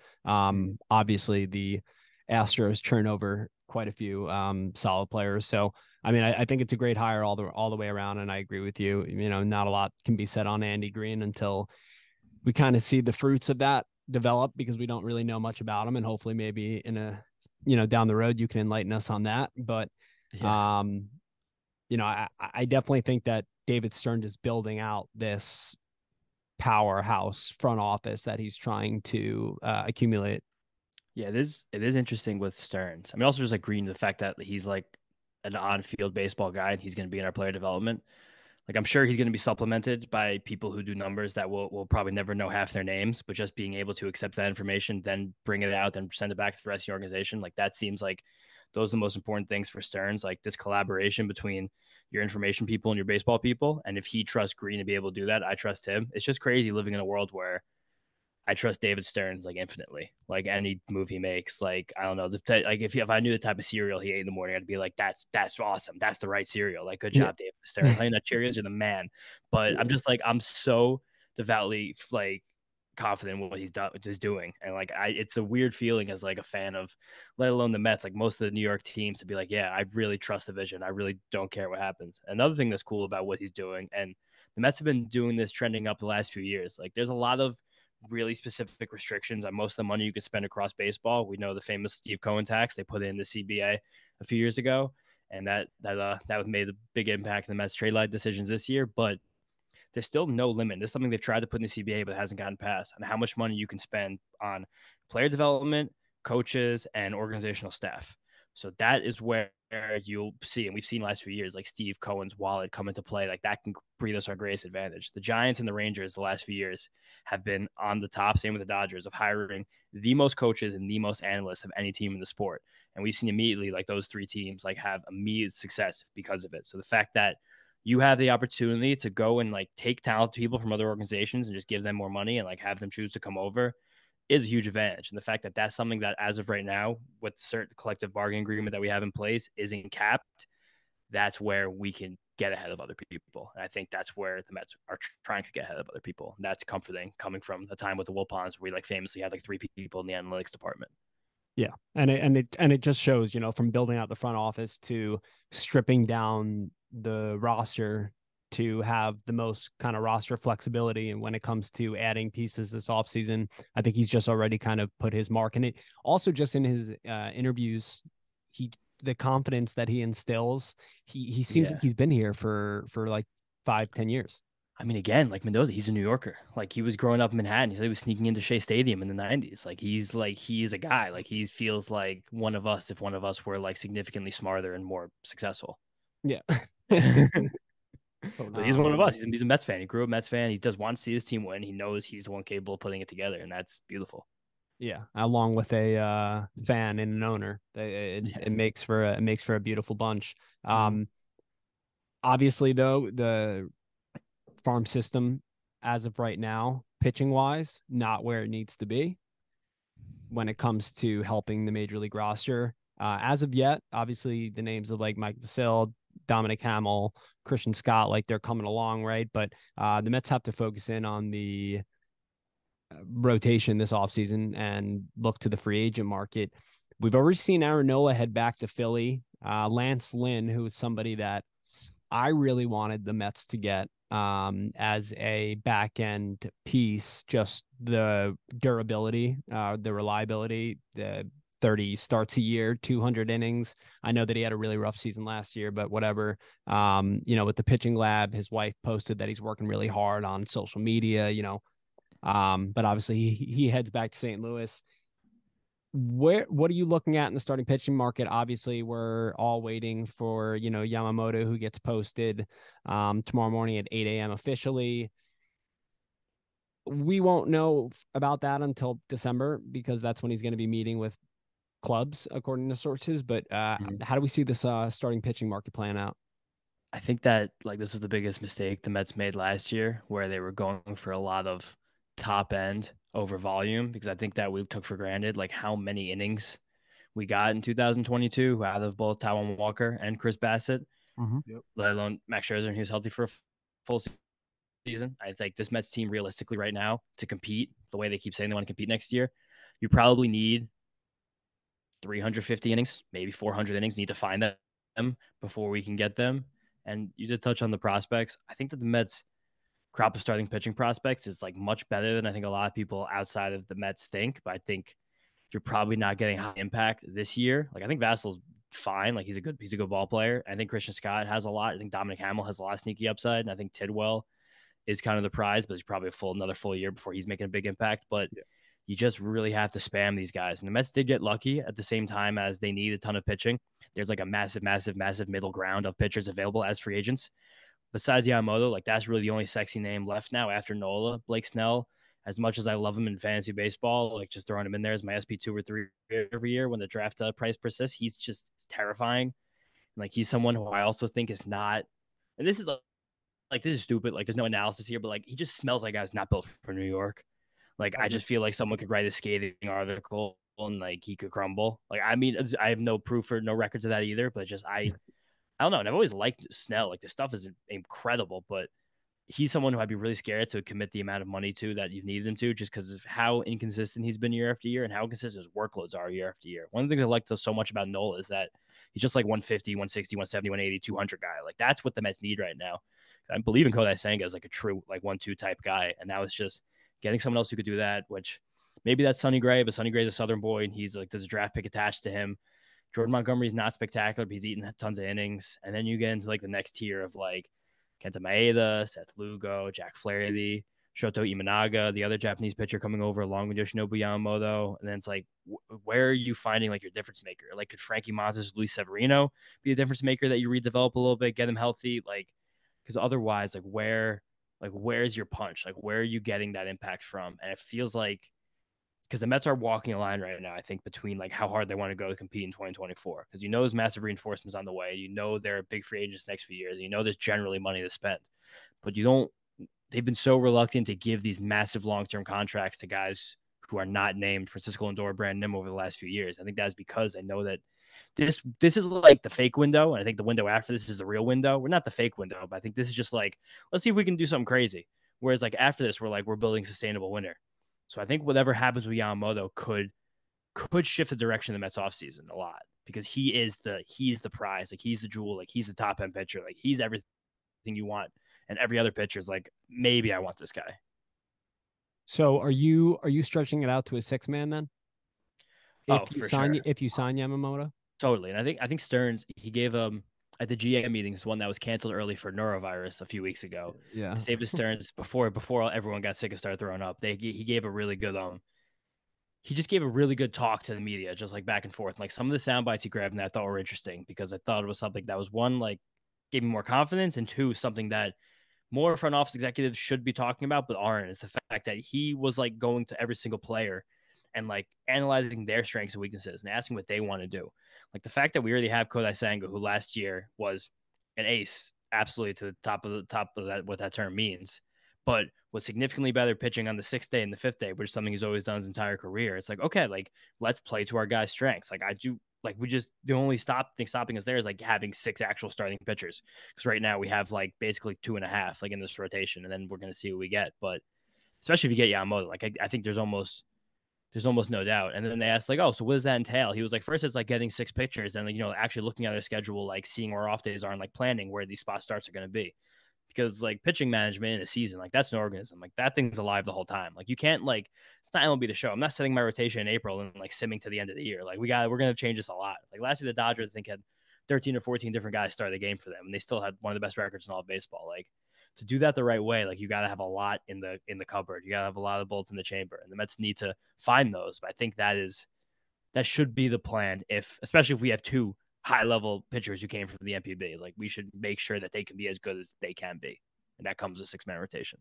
obviously the Astros turn over quite a few solid players. So I mean, I think it's a great hire all the way around, and I agree with you. Not a lot can be said on Andy Green until we kind of see the fruits of that develop, because we don't really know much about him, and hopefully maybe in a down the road you can enlighten us on that. But Yeah. I definitely think that David Stern is building out this powerhouse front office that he's trying to accumulate. Yeah, it is interesting with Stearns. I mean, also just like Green, the fact that he's like an on-field baseball guy and he's going to be in our player development. Like I'm sure he's going to be supplemented by people who do numbers that will probably never know half their names, but just being able to accept that information, then bring it out, then send it back to the rest of the organization. Like that seems like those are the most important things for Stearns. Like this collaboration between your information people and your baseball people. And if he trusts Green to be able to do that, I trust him. It's just crazy living in a world where I trust David Stearns like infinitely. Like any move he makes, like I don't know, like if I knew the type of cereal he ate in the morning, I'd be like, that's awesome. That's the right cereal. Like good Yeah. job, David Stearns. Honey Nut Cheerios are the man. But I'm just like I'm so devoutly like confident in what he's doing, and like it's a weird feeling as like a fan of, let alone the Mets. Like most of the New York teams to be like, yeah, I really trust the vision. I really don't care what happens. Another thing that's cool about what he's doing, and the Mets have been doing this trending up the last few years. Like there's a lot of really specific restrictions on most of the money you can spend across baseball. We know the famous Steve Cohen tax they put in the CBA a few years ago, and that made a big impact in the Mets trade line decisions this year. But there's still no limit. There's something they've tried to put in the CBA but hasn't gotten passed, on how much money you can spend on player development, coaches, and organizational staff. So that is where you'll see, and we've seen last few years, like Steve Cohen's wallet come into play. Like that can breed us our greatest advantage. The Giants and the Rangers the last few years have been on the top, same with the Dodgers, of hiring the most coaches and the most analysts of any team in the sport. And we've seen immediately like those three teams like have immediate success because of it. So the fact that you have the opportunity to go and like take talented people from other organizations and just give them more money and like have them choose to come over is a huge advantage. And the fact that that's something that as of right now, with certain collective bargaining agreement that we have in place, isn't capped, that's where we can get ahead of other people. And I think that's where the Mets are trying to get ahead of other people. And that's comforting, coming from a time with the Wilpons where we like famously had like 3 people in the analytics department. Yeah, and it just shows, from building out the front office to stripping down the roster to have the most kind of roster flexibility. And when it comes to adding pieces this offseason, I think he's just already kind of put his mark. And it also just in his interviews, the confidence that he instills, he seems like he's been here for like 5-10 years. I mean, again, like Mendoza, he's a New Yorker. Like he was growing up in Manhattan. He said he was sneaking into Shea Stadium in the 90s. Like he's a guy. Like he feels like one of us if one of us were like significantly smarter and more successful. Yeah. But he's one of us. He's a Mets fan. He grew up Mets fan. He does want to see his team win. He knows he's the one capable of putting it together, and that's beautiful. Yeah, along with a fan and an owner, it makes for a beautiful bunch. Obviously, though, the farm system as of right now, pitching wise, not where it needs to be when it comes to helping the major league roster. As of yet, obviously the names of like Mike Vasil, Dominic Hamill, Christian Scott, like they're coming along, right? But the Mets have to focus in on the rotation this offseason and look to the free agent market. We've already seen Aaron Nola head back to Philly. Lance Lynn, who is somebody that I really wanted the Mets to get as a back end piece, just the durability, the reliability, the 30 starts a year, 200 innings. I know that he had a really rough season last year, but whatever. With the pitching lab, his wife posted that he's working really hard on social media, but obviously he heads back to St. Louis. What are you looking at in the starting pitching market? Obviously, we're all waiting for, Yamamoto, who gets posted tomorrow morning at 8 a.m. officially. We won't know about that until December because that's when he's going to be meeting with clubs, according to sources. But how do we see this starting pitching market playing out? I think that this was the biggest mistake the Mets made last year, where they were going for a lot of top end over volume, because I think that we took for granted how many innings we got in 2022 out of both Taijuan Walker and Chris Bassett, Yep. let alone Max Scherzer, and he was healthy for a full season. I think this Mets team, realistically, right now, to compete the way they keep saying they want to compete next year, you probably need 350 innings, maybe 400 innings. You need to find them before we can get them. And you did touch on the prospects. I think that the Mets crop of starting pitching prospects is much better than I think a lot of people outside of the Mets think. But I think you're probably not getting high impact this year. I think Vassel's fine. He's a good ball player. I think Christian Scott has a lot. I think Dominic Hamill has a lot of sneaky upside. And I think Tidwell is kind of the prize, but he's probably another full year before he's making a big impact. But you just really have to spam these guys. And the Mets did get lucky at the same time as they need a ton of pitching. There's a massive middle ground of pitchers available as free agents. Besides Yamamoto, that's really the only sexy name left now after Nola. Blake Snell, as much as I love him in fantasy baseball, just throwing him in there as my SP2 or 3 every year when the draft price persists, he's just terrifying. He's someone who I also think is not, and this is this is stupid. There's no analysis here, but he just smells like a guy's not built for New York. I just feel like someone could write a scathing article and he could crumble. I mean, I have no proof or no records of that either, but I don't know. And I've always liked Snell. This stuff is incredible, but he's someone who I'd be really scared to commit the amount of money to that you need him to, just because of how inconsistent he's been year after year and how inconsistent his workloads are year after year. One of the things I like so much about Nola is that he's just 150, 160, 170, 180, 200 guy. That's what the Mets need right now. I believe in Kodai Senga as a true 1-2 type guy. And now it's just getting someone else who could do that, which maybe that's Sonny Gray, but Sonny Gray's a Southern boy and he's there's a draft pick attached to him. Jordan Montgomery's not spectacular, but he's eaten tons of innings. And then you get into the next tier of Kenta Maeda, Seth Lugo, Jack Flaherty, Shoto Imanaga, the other Japanese pitcher coming over along with Yoshinobu Yamamoto. And then it's where are you finding your difference maker? Could Frankie Montas, Luis Severino be a difference maker that you redevelop a little bit, get him healthy? Because otherwise, where's your punch? Where are you getting that impact from? And it feels because the Mets are walking a line right now, I think, between how hard they want to go to compete in 2024. Because there's massive reinforcements on the way. They're big free agents next few years. There's generally money to spend. But they've been so reluctant to give these massive long-term contracts to guys who are not named Francisco Lindor, Brandon Nimmo over the last few years. I think that's because they know that this is the fake window. And I think the window after this is the real window. We're not the fake window, but I think this is just let's see if we can do something crazy. Whereas after this, we're building sustainable winner. So I think whatever happens with Yamamoto could shift the direction of the Mets offseason a lot, because he's the prize. He's the jewel. He's the top end pitcher. He's everything you want. And every other pitcher is maybe I want this guy. So are you stretching it out to a 6-man then? If you sign Yamamoto? Totally. And I think Stearns, he gave at the GM meetings, one that was canceled early for norovirus a few weeks ago. Yeah. Saved the Stearns before everyone got sick and started throwing up. He gave a really good he just gave a really good talk to the media, just back and forth. Some of the sound bites he grabbed and that I thought were interesting, because I thought it was something that was, one, gave me more confidence, and two, something that more front office executives should be talking about but aren't, is the fact that he was going to every single player and analyzing their strengths and weaknesses and asking what they want to do. The fact that we already have Kodai Senga, who last year was an ace, absolutely to the top of that, what that term means, but was significantly better pitching on the 6th day and the 5th day, which is something he's always done his entire career. It's okay, let's play to our guys' strengths. We just, the only thing stopping us there is having 6 actual starting pitchers. Because right now we have basically 2.5 in this rotation, and then we're going to see what we get. But especially if you get Yamamoto. Like I think there's almost no doubt. And then they asked like, oh, so what does that entail? He was like, first it's like getting 6 pictures and like, actually looking at their schedule, like seeing where off days are and like planning where these spot starts are going to be. Because like pitching management in a season, like that's an organism. Like that thing's alive the whole time. Like you can't like it's not MLB the show. I'm not setting my rotation in April and like simming to the end of the year. Like we're gonna change this a lot. Like last year the Dodgers I think had 13 or 14 different guys start the game for them, and they still had one of the best records in all of baseball. Like to do that the right way, like you got to have a lot in the cupboard. You got to have a lot of bullets in the chamber, and the Mets need to find those. But I think that should be the plan. If especially if we have two high level pitchers who came from the MPB, like we should make sure that they can be as good as they can be, and that comes with 6-man rotation.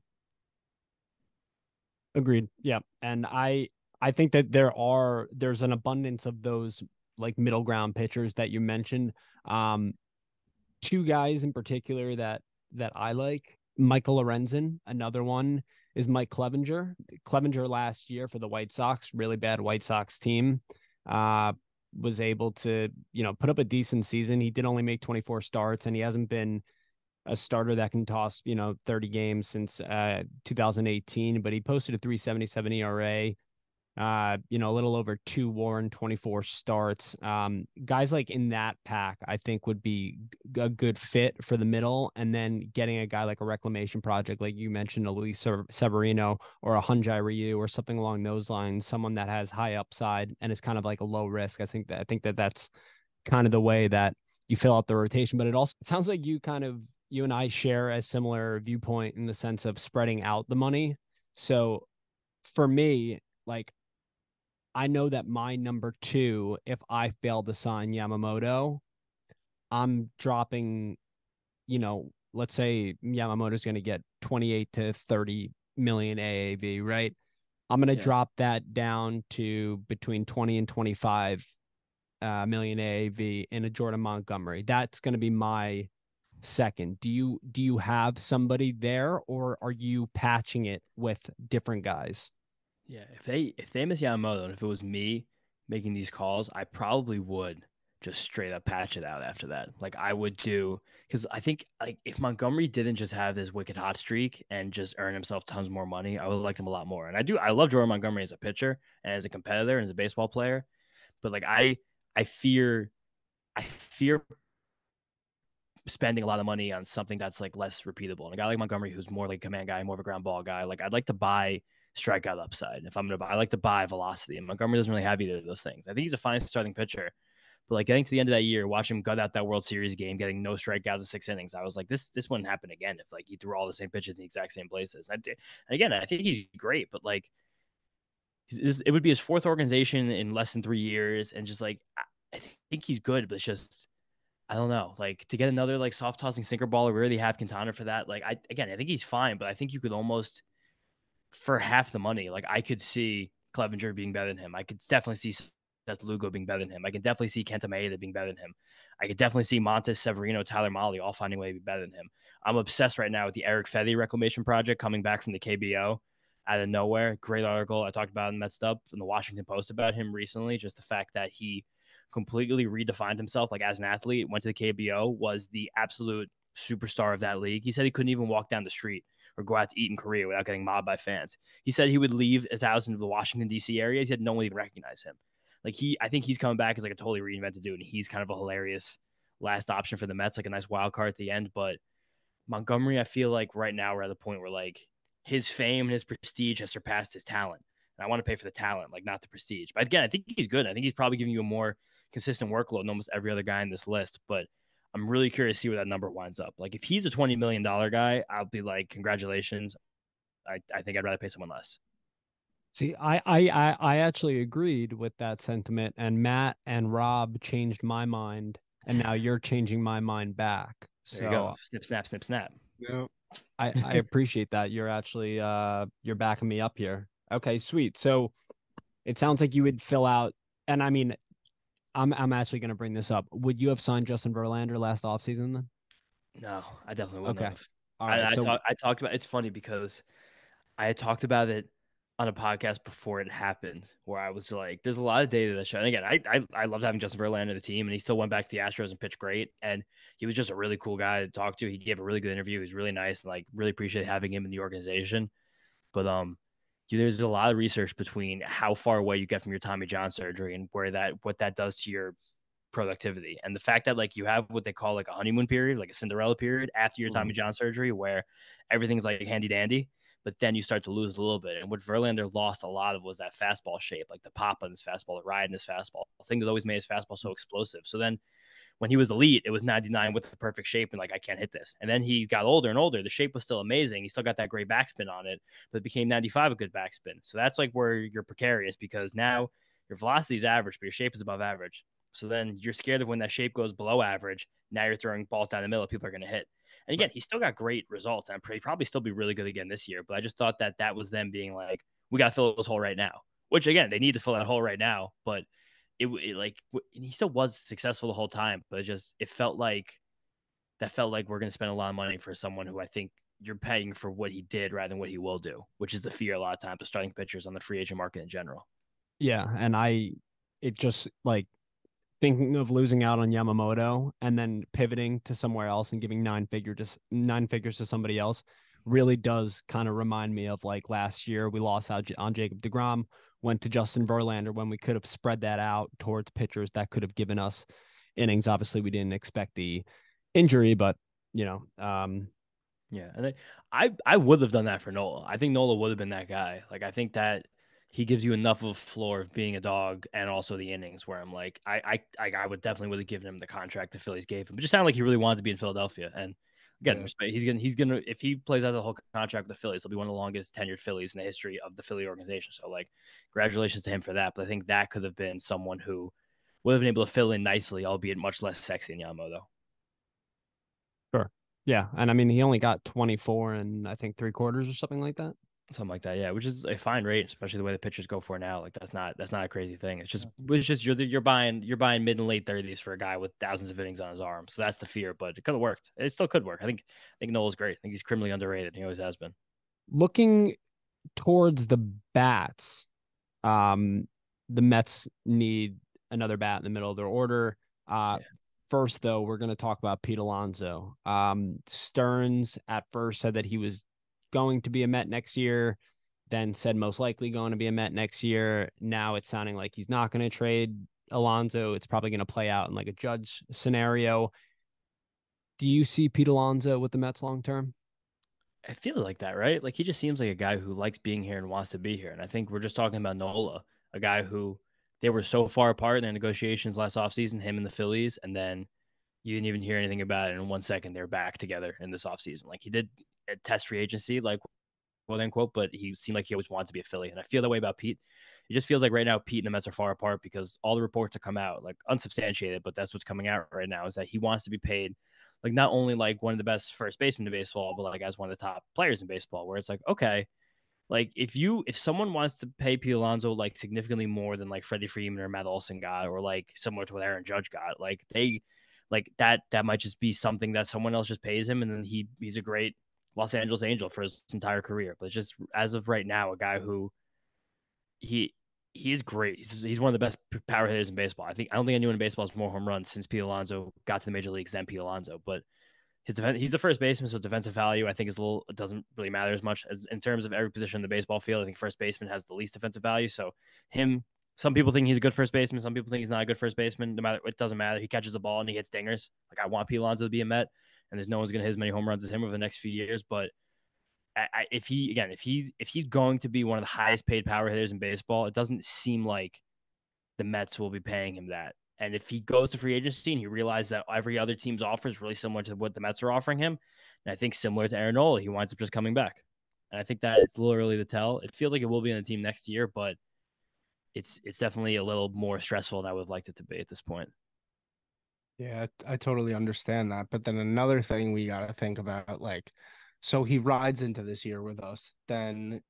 Agreed. Yeah. And I think that there's an abundance of those like middle ground pitchers that you mentioned. Two guys in particular that I like, Michael Lorenzen. Another one is Mike Clevenger. Clevenger last year for the White Sox, really bad White Sox team, was able to, put up a decent season. He did only make 24 starts, and he hasn't been a starter that can toss, 30 games since 2018, but he posted a 3.77 ERA, a little over 2 WAR and 24 starts. Guys like in that pack, I think would be a good fit for the middle. And then getting a guy like a reclamation project, like you mentioned, a Luis Severino or a Hunjai Ryu or something along those lines, someone that has high upside and is kind of like a low risk. I think that that's kind of the way that you fill out the rotation. But it sounds like you and I share a similar viewpoint in the sense of spreading out the money. So for me, like, I know that my number 2, if I fail to sign Yamamoto, I'm dropping, let's say Yamamoto's going to get 28 to 30 million AAV, right? I'm going to drop that down to between 20 and 25 million AAV in a Jordan Montgomery. That's going to be my second. Do you have somebody there, or are you patching it with different guys? Yeah, if they miss Yamamoto, and if it was me making these calls, I probably would just straight up patch it out after that. Like I would do because I think like if Montgomery didn't just have this wicked hot streak and just earn himself tons more money, I would have liked him a lot more. And I love Jordan Montgomery as a pitcher and as a competitor and as a baseball player, but like I fear spending a lot of money on something that's like less repeatable. And a guy like Montgomery, who's more like a command guy, more of a ground ball guy, like I'd like to buy strikeout upside. If I'm gonna buy, I like to buy velocity. And Montgomery doesn't really have either of those things. I think he's a fine starting pitcher, but like getting to the end of that year, watch him gut out that World Series game, getting no strikeouts in 6 innings. I was like, this wouldn't happen again if like he threw all the same pitches in the exact same places. And again, I think he's great, but like it would be his fourth organization in less than 3 years, and just like I think he's good, but it's just I don't know. Like to get another like soft tossing sinker baller, we already have Quintana for that. Like I think he's fine, but I think you could almost for half the money, like I could see Clevenger being better than him. I could definitely see Seth Lugo being better than him. I can definitely see Kenta Maeda being better than him. I could definitely see Montes Severino, Tyler Molly all finding a way to be better than him. I'm obsessed right now with the Eric Fetty reclamation project coming back from the KBO out of nowhere. Great article I talked about in Mets'd from the Washington Post about him recently. Just the fact that he completely redefined himself like as an athlete, went to the KBO, was the absolute superstar of that league. He said he couldn't even walk down the street or go out to eat in Korea without getting mobbed by fans. He said he would leave his house into the Washington, D.C. area. He said no one would even recognize him. Like I think he's coming back as like a totally reinvented dude, and he's kind of a hilarious last option for the Mets, like a nice wild card at the end. But Montgomery, I feel like right now we're at the point where like his fame and his prestige has surpassed his talent. And I want to pay for the talent, like not the prestige. But again, I think he's good. I think he's probably giving you a more consistent workload than almost every other guy in this list. But I'm really curious to see where that number winds up. Like if he's a $20 million guy, I'll be like, congratulations. I think I'd rather pay someone less. See, I actually agreed with that sentiment, and Matt and Rob changed my mind, and now you're changing my mind back. There you go. Snip, snap, snip, snap. Yeah. I appreciate that. You're actually you're backing me up here. Okay, sweet. So it sounds like you would fill out, and I mean, I'm actually going to bring this up. Would you have signed Justin Verlander last offseason then? No, I definitely wouldn't Okay. have. All right. I talked about it's funny because I had talked about it on a podcast before it happened, where I was like, "There's a lot of data that show." And again, I loved having Justin Verlander on the team, and he still went back to the Astros and pitched great. And he was just a really cool guy to talk to. He gave a really good interview. He was really nice, and like really appreciate having him in the organization. But there's a lot of research between how far away you get from your Tommy John surgery and what that does to your productivity. And the fact that like you have what they call like a honeymoon period, like a Cinderella period after your Tommy John surgery, where everything's like handy dandy, but then you start to lose a little bit. And what Verlander lost a lot of was that fastball shape, like the pop on his fastball, the ride in his fastball, the thing that always made his fastball so explosive. So then when he was elite, it was 99 with the perfect shape and like, I can't hit this. And then he got older and older. The shape was still amazing. He still got that great backspin on it, but it became 95 a good backspin. So that's like where you're precarious because now your velocity is average, but your shape is above average. So then you're scared of when that shape goes below average. Now you're throwing balls down the middle, people are going to hit. And again, he still got great results. And probably still be really good again this year. But I just thought that that was them being like, we got to fill this hole right now, which again, they need to fill that hole right now. But it like, and he still was successful the whole time. But it felt like we're going to spend a lot of money for someone who I think you're paying for what he did rather than what he will do, which is the fear a lot of times of starting pitchers on the free agent market in general. Yeah, and it just like thinking of losing out on Yamamoto and then pivoting to somewhere else and giving nine figures to somebody else really does kind of remind me of like last year we lost out on Jacob deGrom, went to Justin Verlander when we could have spread that out towards pitchers that could have given us innings. Obviously, we didn't expect the injury, but you know, Yeah, and I would have done that for Nola. I think Nola would have been that guy. Like I think that he gives you enough of a floor of being a dog and also the innings where I'm like I would definitely would have given him the contract the Phillies gave him. But it just sounded like he really wanted to be in Philadelphia. And again, Yeah. he's gonna if he plays out the whole contract with the Phillies, he'll be one of the longest tenured Phillies in the history of the Philly organization. So like congratulations to him for that. But I think that could have been someone who would have been able to fill in nicely, albeit much less sexy than Yamamoto. sure. Yeah, and I mean he only got 24 and I think 3/4 or something like that. Something like that, yeah, which is a fine rate, especially the way the pitchers go for now. Like that's not a crazy thing. It's just you're buying mid and late 30s for a guy with thousands of innings on his arm. So that's the fear, but it could have worked. It still could work. I think Noel's great. I think he's criminally underrated. He always has been. Looking towards the bats, um, the Mets need another bat in the middle of their order. Uh, Yeah. First, though, we're going to talk about Pete Alonso. Stearns at first said that he was going to be a Met next year, then said most likely going to be a Met next year. Now it's sounding like he's not going to trade Alonso. It's probably going to play out in like a Judge scenario. Do you see Pete Alonso with the Mets long term? I feel like that, right? Like he just seems like a guy who likes being here and wants to be here. And I think we're just talking about Nola, a guy who they were so far apart in their negotiations last offseason, him and the Phillies, and then you didn't even hear anything about it. And in 1 second, they're back together in this offseason. Like he did a test free agency, like quote unquote, but he seemed like he always wanted to be a Philly. And I feel that way about Pete. It just feels like right now Pete and the Mets are far apart because all the reports that come out, like unsubstantiated, but that's what's coming out right now, is that he wants to be paid like not only like one of the best first basemen in baseball, but like as one of the top players in baseball, where it's like, okay, like if someone wants to pay Pete Alonso like significantly more than like Freddie Freeman or Matt Olson got, or like similar to what Aaron Judge got, like that might just be something that someone else just pays him, and then he's a great Los Angeles Angel for his entire career. But just as of right now, a guy who he he's great. He's one of the best power hitters in baseball. I don't think anyone in baseball has more home runs since Pete Alonso got to the major leagues than Pete Alonso. But he's the first baseman, so defensive value I think is it doesn't really matter as much as in terms of every position in the baseball field. I think first baseman has the least defensive value. So him, some people think he's a good first baseman. Some people think he's not a good first baseman. No matter, it doesn't matter. He catches the ball and he hits dingers. Like I want Pete Alonso to be a Met, and there's no one's going to hit as many home runs as him over the next few years. But if he's going to be one of the highest paid power hitters in baseball, it doesn't seem like the Mets will be paying him that. And if he goes to free agency and he realizes that every other team's offer is really similar to what the Mets are offering him, and I think similar to Aaron Nola, he winds up just coming back. And I think that it's literally the tell. It feels like it will be on the team next year, but it's definitely a little more stressful than I would have liked it to be at this point. Yeah, I totally understand that. But then another thing we got to think about, like, so he rides into this year with us, then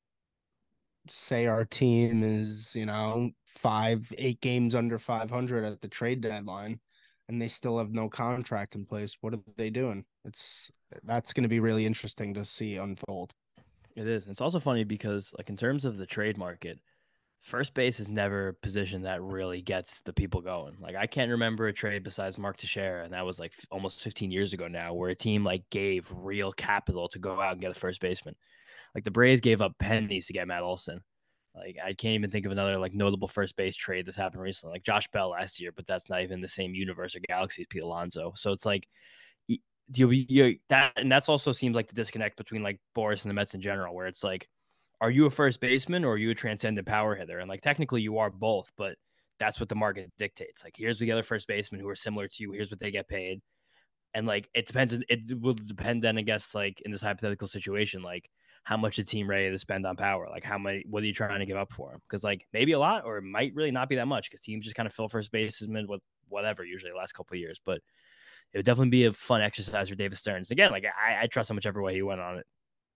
say our team is, 8 games under 500 at the trade deadline and they still have no contract in place. What are they doing? That's going to be really interesting to see unfold. It is. It's also funny because, like, in terms of the trade market, first base is never a position that really gets the people going. Like, I can't remember a trade besides Mark Teixeira, and that was like almost 15 years ago now, where a team like gave real capital to go out and get a first baseman. Like the Braves gave up pennies to get Matt Olson. Like I can't even think of another like notable first base trade that's happened recently. Like Josh Bell last year, but that's not even the same universe or galaxy as Pete Alonso. So it's like and that's also seems like the disconnect between like Boris and the Mets in general, where it's like, are you a first baseman or are you a transcendent power hitter? And like technically you are both, but that's what the market dictates. Like here's the other first basemen who are similar to you. Here's what they get paid. And like it depends. It will depend then, I guess, like in this hypothetical situation, like how much the team ready to spend on power, like how many, what are you trying to give up for him? Because like maybe a lot, or it might really not be that much, because teams just kind of fill first baseman with whatever usually the last couple of years. But it would definitely be a fun exercise for David Stearns. Again, like I trust how much every way he went on it.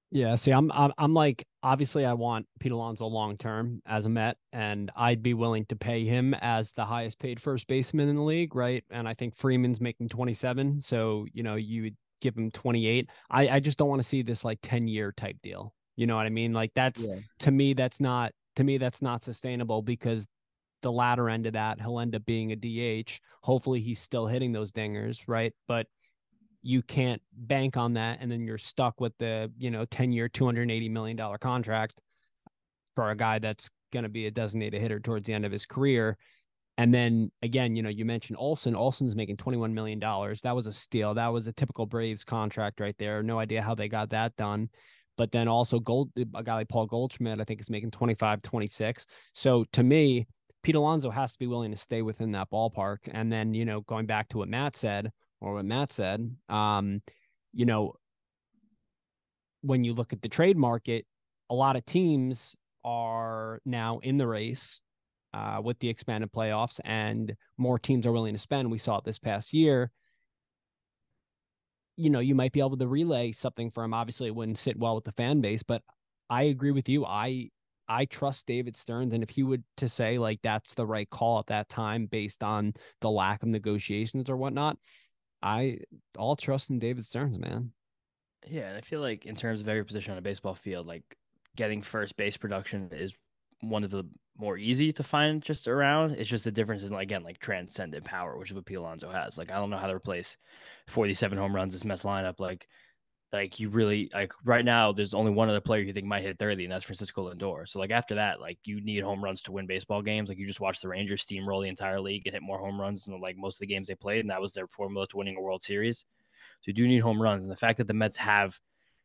Yeah, see, I'm like, obviously I want Pete Alonso long term as a Met, and I'd be willing to pay him as the highest paid first baseman in the league, right? And I think Freeman's making 27, so you would give him 28. I just don't want to see this like 10-year type deal. You know what I mean? Like that's Yeah. to me that's not sustainable, because the latter end of that, he'll end up being a DH. Hopefully he's still hitting those dingers, right? But you can't bank on that, and then you're stuck with the 10-year $280 million contract for a guy that's going to be a designated hitter towards the end of his career. And then again, you mentioned Olson's making $21 million. That was a steal. That was a typical Braves contract right there. No idea how they got that done. But then also a guy like Paul Goldschmidt, I think, is making 25, 26. So to me, Pete Alonso has to be willing to stay within that ballpark. And then, going back to what Matt said, you know, when you look at the trade market, a lot of teams are now in the race with the expanded playoffs, and more teams are willing to spend. We saw it this past year. You might be able to relay something for him. Obviously, it wouldn't sit well with the fan base, but I agree with you. I trust David Stearns, and if he would to say like that's the right call at that time based on the lack of negotiations or whatnot, all trust in David Stearns, man. Yeah, and I feel like in terms of every position on a baseball field, like getting first base production is one of the more easy to find just around. It's just the difference is again like transcendent power, which is what Pete Alonso has. Like I don't know how to replace 47 home runs this Mets lineup. Like you really like right now, there's only one other player you think might hit 30, and that's Francisco Lindor. So like after that, like you need home runs to win baseball games. Like you just watch the Rangers steamroll the entire league and hit more home runs than like most of the games they played, and that was their formula to winning a World Series. So you do need home runs, and the fact that the Mets have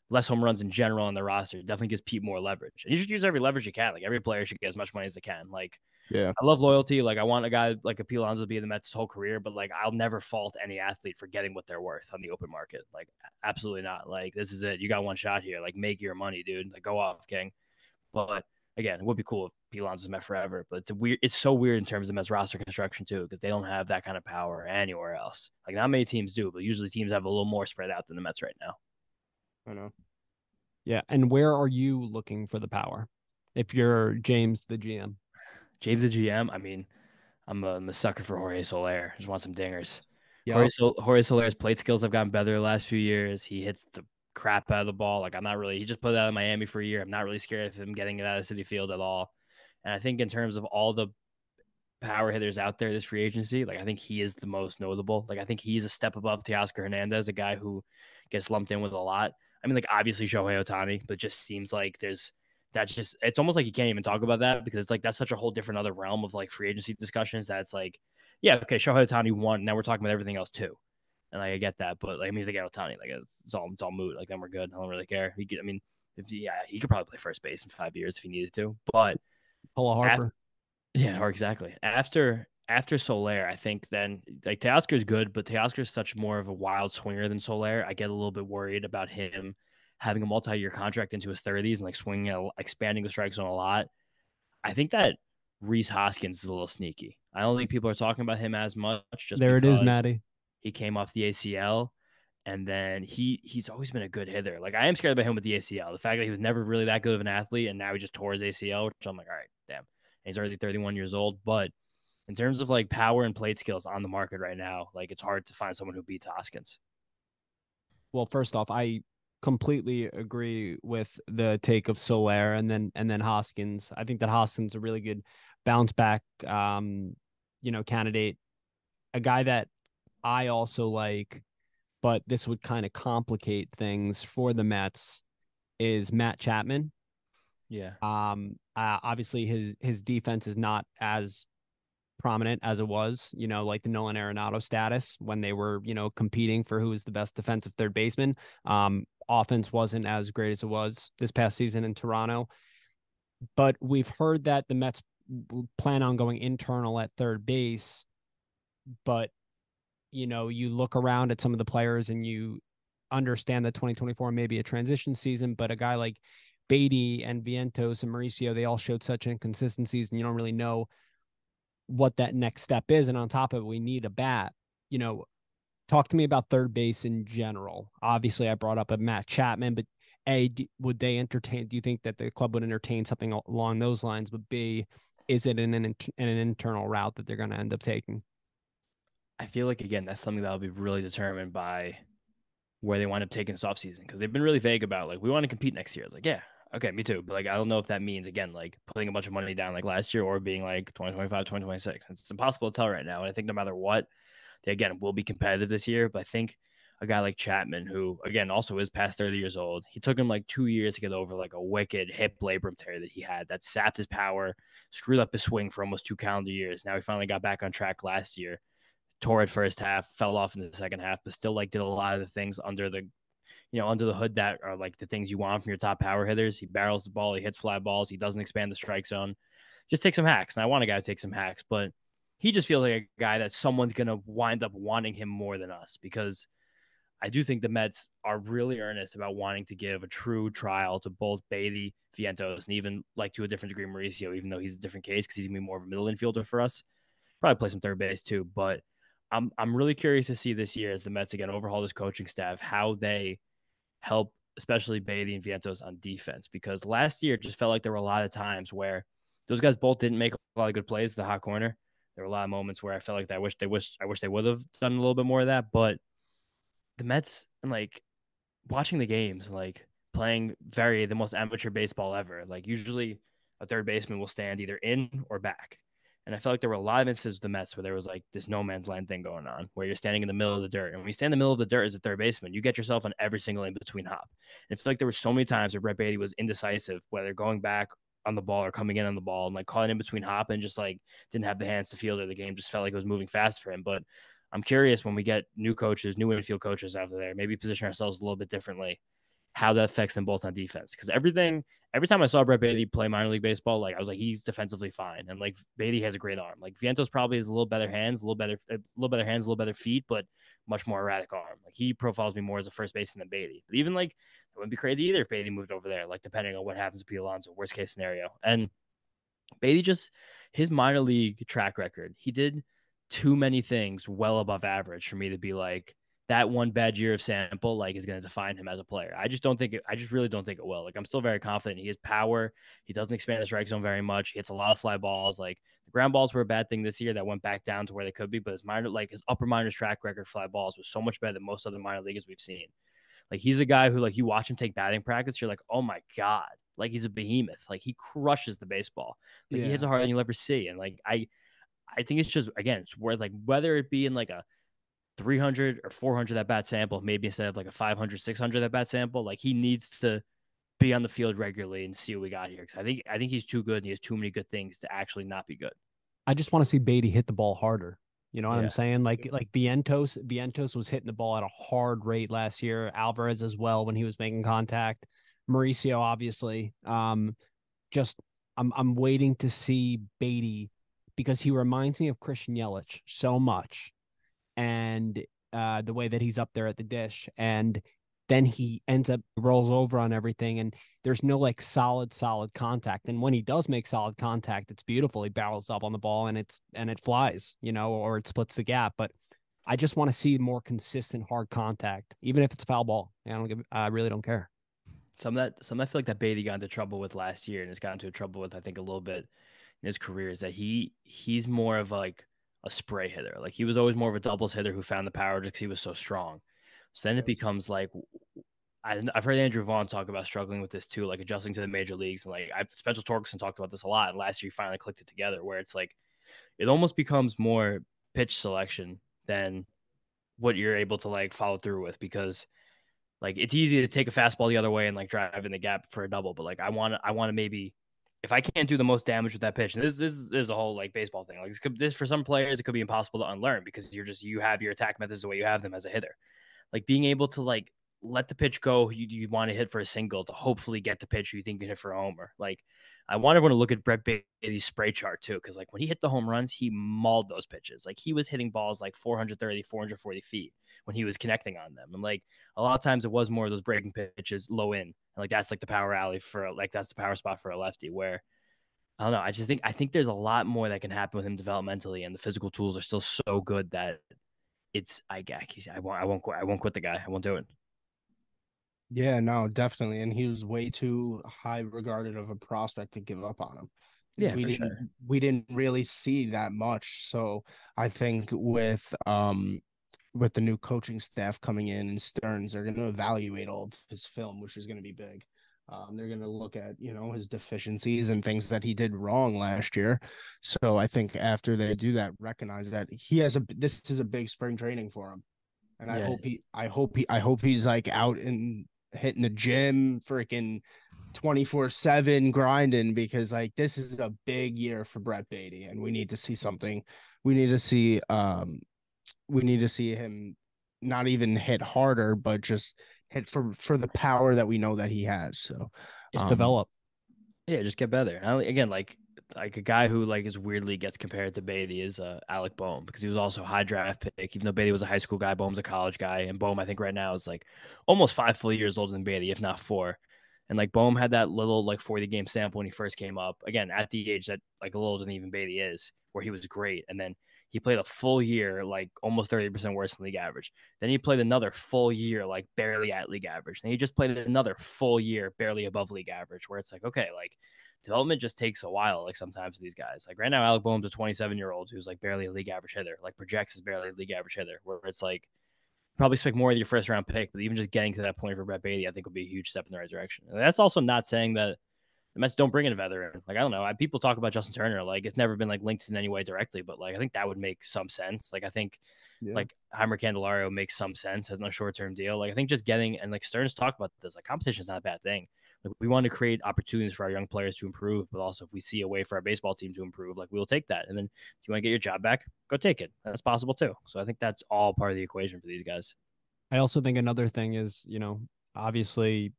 less home runs in general on their roster definitely gives Pete more leverage. And you should use every leverage you can. Like every player should get as much money as they can. Like Yeah. I love loyalty. Like I want a guy like a Pete Alonso to be in the Mets his whole career, but like I'll never fault any athlete for getting what they're worth on the open market. Like absolutely not. Like this is it. You got one shot here. Like make your money, dude. Like go off, King. But again, it would be cool if Pete Alonso's Met forever. But it's so weird in terms of Mets roster construction too, because they don't have that kind of power anywhere else. Like not many teams do, but usually teams have a little more spread out than the Mets right now. I know. Yeah. And where are you looking for the power if you're James, the GM? James the GM. I mean, I'm a sucker for Jorge Soler. Just want some dingers. Yup. Jorge Soler's plate skills have gotten better the last few years. He hits the crap out of the ball. Like I'm not really. He just put it out in Miami for a year. I'm not really scared of him getting it out of City Field at all. And I think in terms of all the power hitters out there this free agency, like I think he is the most notable. Like I think he's a step above Teoscar Hernandez, a guy who gets lumped in with a lot. I mean, like obviously Shohei Ohtani, but just seems like there's that's just it's almost like you can't even talk about that because it's like that's such a whole different other realm of like free agency discussions that it's like, yeah, okay, Shohei Ohtani won. Now we're talking about everything else too. And like, I get that, but like, I mean, like Ohtani, like it's all moot. Like then we're good. I don't really care. I mean, he could probably play first base in 5 years if he needed to. But Paula after, Harper. yeah, or exactly. After Soler, I think then like Teoscar is good, but Teoscar is such more of a wild swinger than Soler. I get a little bit worried about him having a multi-year contract into his 30s and like swinging, expanding the strike zone a lot. I think that Reese Hoskins is a little sneaky. I don't think people are talking about him as much just There it is, because Maddie. he came off the ACL, and then he's always been a good hitter. Like I am scared about him with the ACL. The fact that he was never really that good of an athlete, and now he just tore his ACL, which I'm like, all right, damn. And he's already 31 years old, but in terms of like power and plate skills on the market right now, like it's hard to find someone who beats Hoskins. Well, first off, I completely agree with the take of Soler, and then Hoskins. I think that Hoskins is a really good bounce back candidate. A guy that I also like, but this would kind of complicate things for the Mets. is Matt Chapman. Yeah. Obviously his defense is not as prominent as it was, like the Nolan Arenado status when they were, competing for who was the best defensive third baseman. Offense wasn't as great as it was this past season in Toronto, but we've heard that the Mets plan on going internal at third base. But, you look around at some of the players and you understand that 2024 may be a transition season, but a guy like Baty and Vientos and Mauricio, they all showed such inconsistencies, and you don't really know what that next step is. And on top of it, we need a bat. Talk to me about third base in general. Obviously, I brought up a Matt Chapman, but would they entertain? Do you think that the club would entertain something along those lines? But B, is it in an internal route that they're going to end up taking? I feel like, again, that's something that'll be really determined by where they wind up taking this offseason, because they've been really vague about, like, we want to compete next year. It's like, yeah, okay, me too. But, like, I don't know if that means, again, like putting a bunch of money down like last year or being like 2025, 2026. It's impossible to tell right now. And I think no matter what, they, again, will be competitive this year. But I think a guy like Chapman, who, again, also is past 30 years old, he took him like 2 years to get over like a wicked hip labrum tear that he had that sapped his power, screwed up his swing for almost 2 calendar years. Now he finally got back on track last year. Tore it first half, fell off in the second half, but still like did a lot of the things under the under the hood that are like the things you want from your top power hitters. He barrels the ball, he hits fly balls, he doesn't expand the strike zone. Just take some hacks. And I want a guy to take some hacks, but he just feels like a guy that someone's going to wind up wanting him more than us, because I do think the Mets are really earnest about wanting to give a true trial to both Baty, Vientos, and even like to a different degree Mauricio, even though he's a different case because he's going to be more of a middle infielder for us. Probably play some third base too, but I'm really curious to see this year as the Mets again overhaul this coaching staff how they help, especially Baty and Vientos on defense, because last year it just felt like there were a lot of times where those guys both didn't make a lot of good plays at the hot corner. There were a lot of moments where I felt like I wish they would have done a little bit more of that. But the Mets, and like watching the games, like playing the most amateur baseball ever. Like usually a third baseman will stand either in or back. And I felt like there were a lot of instances with the Mets where there was like this no man's land thing going on, where you're standing in the middle of the dirt. And when you stand in the middle of the dirt as a third baseman, you get yourself on every single in between hop. And I feel like there were so many times where Brett Baty was indecisive, whether going back on the ball or coming in on the ball, and like caught in between hop and just like didn't have the hands to field, or the game just felt like it was moving fast for him. But I'm curious when we get new coaches, new infield coaches out there, maybe position ourselves a little bit differently, how that affects them both on defense. Because every time I saw Brett Baty play minor league baseball, like I was like, he's defensively fine, and like Baty has a great arm. Like Vientos probably has a little better hands, a little better hands, a little better feet, but much more erratic arm. Like he profiles me more as a first baseman than Baty. But even like it wouldn't be crazy either if Baty moved over there. Like depending on what happens with Pete Alonso, worst case scenario. And Baty just his minor league track record, he did too many things well above average for me to be like that one bad year of sample like is going to define him as a player. I just really don't think it will. Like I'm still very confident he has power. He doesn't expand the strike zone very much. He hits a lot of fly balls. Like the ground balls were a bad thing this year that went back down to where they could be, but his upper minors track record fly balls was so much better than most other minor leaguers we've seen. Like he's a guy who like you watch him take batting practice, you're like, oh my God. Like he's a behemoth. Like he crushes the baseball. Like he hits it harder than you'll ever see. And like I think it's just again, it's worth like whether it be in like a 300 or 400 at bat sample, maybe instead of like a 500, 600 at bat sample, like he needs to be on the field regularly and see what we got here. Because I think he's too good and he has too many good things to actually not be good. I just want to see Baty hit the ball harder. You know what I'm Yeah. saying? Like Vientos was hitting the ball at a hard rate last year. Alvarez as well when he was making contact. Mauricio obviously. Just I'm waiting to see Baty because he reminds me of Christian Yelich so much, and the way that he's up there at the dish, and then he ends up rolls over on everything, and there's no like solid contact. And when he does make solid contact, it's beautiful. He barrels up on the ball and it flies, or it splits the gap. But I just want to see more consistent hard contact, even if it's a foul ball. I really don't care. Some I feel like that Baty got into trouble with last year and has gotten into trouble with, I think, a little bit in his career, is that he's more of like a spray hitter. Like he was always more of a doubles hitter who found the power just because he was so strong. So then it becomes like I've heard Andrew Vaughn talk about struggling with this too, like adjusting to the major leagues. And like Spencer Torkelson talked about this a lot. And last year he finally clicked it together, where it's like it almost becomes more pitch selection than what you're able to like follow through with, because Like it's easy to take a fastball the other way and like drive in the gap for a double, but like I want to maybe if I can't do the most damage with that pitch, and this is a whole like baseball thing. Like this for some players it could be impossible to unlearn because you have your attack methods the way you have them as a hitter. Like being able to like let the pitch go you want to hit for a single to hopefully get the pitch you think you can hit for a homer. Like I want everyone to look at Brett Baty's spray chart too, because like when he hit the home runs, he mauled those pitches. Like he was hitting balls like 430, 440 feet when he was connecting on them. And like a lot of times it was more of those breaking pitches low in. And like that's like the power alley for like that's the power spot for a lefty where I don't know. I think there's a lot more that can happen with him developmentally, and the physical tools are still so good that it's I won't quit the guy. I won't do it. Yeah, no, definitely. And he was way too high regarded of a prospect to give up on him. Yeah, We for didn't sure. we didn't really see that much. So I think with the new coaching staff coming in and Stearns, they're gonna evaluate all of his film, which is gonna be big. They're gonna look at, his deficiencies and things that he did wrong last year. So I think after they do that, recognize that this is a big spring training for him. And Yeah, I hope he's like out and hitting the gym freaking 24/7 grinding, because like this is a big year for Brett Baty and we need to see something. We need to see we need to see him not even hit harder, but just hit for the power that we know that he has. So Just um develop. yeah, just get better. Again, like a guy who like is weirdly gets compared to Beatty is Alec Boehm because he was also a high draft pick. Even though Beatty was a high school guy, Boehm's a college guy, and Boehm I think right now is like almost 5 full years older than Beatty, if not four. And like Boehm had that little like 40 game sample when he first came up. Again, at the age that like a little older than even Beatty is, where he was great, and then he played a full year like almost 30% worse than league average. Then he played another full year like barely at league average. And he just played another full year barely above league average, where it's like okay, like development just takes a while. Like sometimes these guys, like right now, Alec Boehm's a 27-year-old who's like barely a league average hitter, like projects as barely a league average hitter, where it's like probably expect more of your first round pick, but even just getting to that point for Brett Baty, I think will be a huge step in the right direction. And that's also not saying that the Mets don't bring in a veteran. Like I don't know, people talk about Justin Turner, like it's never been like linked in any way directly, but like I think that would make some sense. Like I think yeah. like Heimer Candelario makes some sense as no short term deal. Like I think just getting and like Stearns talked about this, like competition is not a bad thing. Like we want to create opportunities for our young players to improve, but also if we see a way for our baseball team to improve, like we'll take that. And then if you want to get your job back, go take it. That's possible too. So I think that's all part of the equation for these guys. I also think another thing is, obviously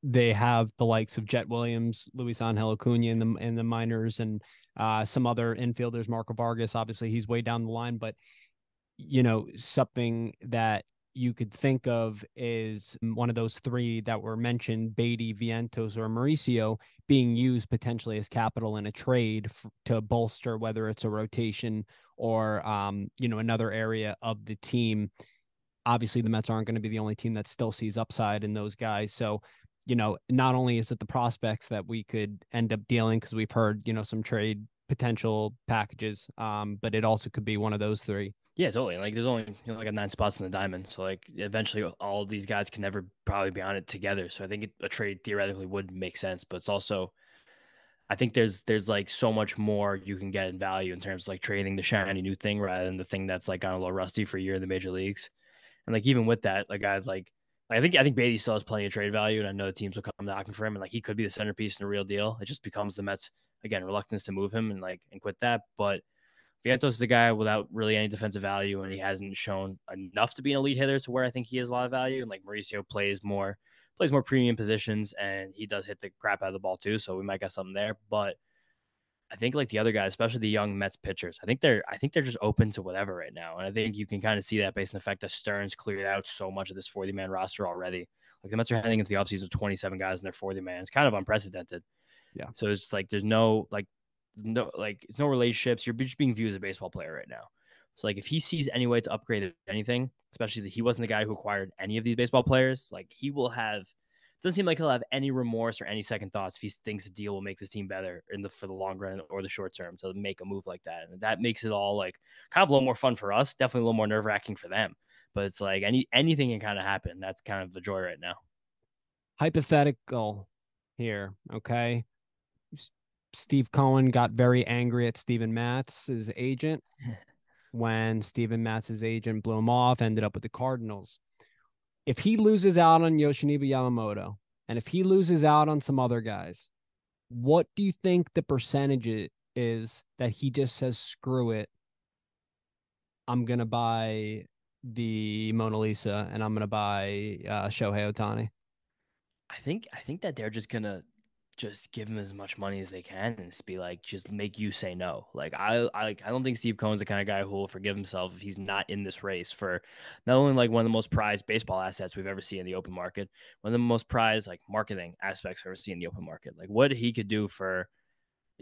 they have the likes of Jet Williams, Luis Angel Acuna in the minors, and some other infielders. Marco Vargas, obviously he's way down the line, but something that you could think of is one of those three that were mentioned, Baty, Vientos, or Mauricio, being used potentially as capital in a trade to bolster whether it's a rotation or another area of the team. Obviously the Mets aren't going to be the only team that still sees upside in those guys. So, not only is it the prospects that we could end up dealing because we've heard, some trade potential packages, but it also could be one of those three. Yeah, totally. Like there's only like a 9 spots in the diamond, so like eventually all these guys can never probably be on it together. So I think a trade theoretically would make sense, but it's also I think there's like so much more you can get in value in terms of like trading the shiny new thing rather than the thing that's like gone a little rusty for a year in the major leagues. And like even with that, like guys I think Baty still has plenty of trade value, and I know the teams will come knocking for him, and like he could be the centerpiece in a real deal. It just becomes the Mets again reluctance to move him and quit that. But Vientos is a guy without really any defensive value, and he hasn't shown enough to be an elite hitter to where I think he has a lot of value. And like Mauricio plays more premium positions, and he does hit the crap out of the ball too. So we might get something there. But I think like the other guys, especially the young Mets pitchers, I think they're just open to whatever right now. And I think you can kind of see that based on the fact that Stearns cleared out so much of this 40-man roster already. Like the Mets are heading into the offseason with 27 guys in their 40-man. It's kind of unprecedented. Yeah. So it's just like there's no relationships. You're just being viewed as a baseball player right now. So like if he sees any way to upgrade anything, especially if he wasn't the guy who acquired any of these baseball players, like he will have doesn't seem like he'll have any remorse or any second thoughts if he thinks the deal will make this team better for the long run or the short term to make a move like that. And that makes it all like kind of a little more fun for us, definitely a little more nerve wracking for them. But it's like anything can kind of happen. That's kind of the joy right now. Hypothetical here, okay? Steve Cohen got very angry at Steven Matz's agent when Steven Matz's agent blew him off, ended up with the Cardinals. if he loses out on Yoshinobu Yamamoto, and if he loses out on some other guys, what do you think the percentage is that he just says, screw it, I'm going to buy the Mona Lisa and I'm going to buy Shohei Ohtani? I think that they're just gonna just give him as much money as they can and just be like, just make you say no. Like I don't think Steve Cohen's the kind of guy who will forgive himself if he's not in this race for not only like one of the most prized baseball assets we've ever seen in the open market, one of the most prized like marketing aspects we've ever seen in the open market. Like what he could do for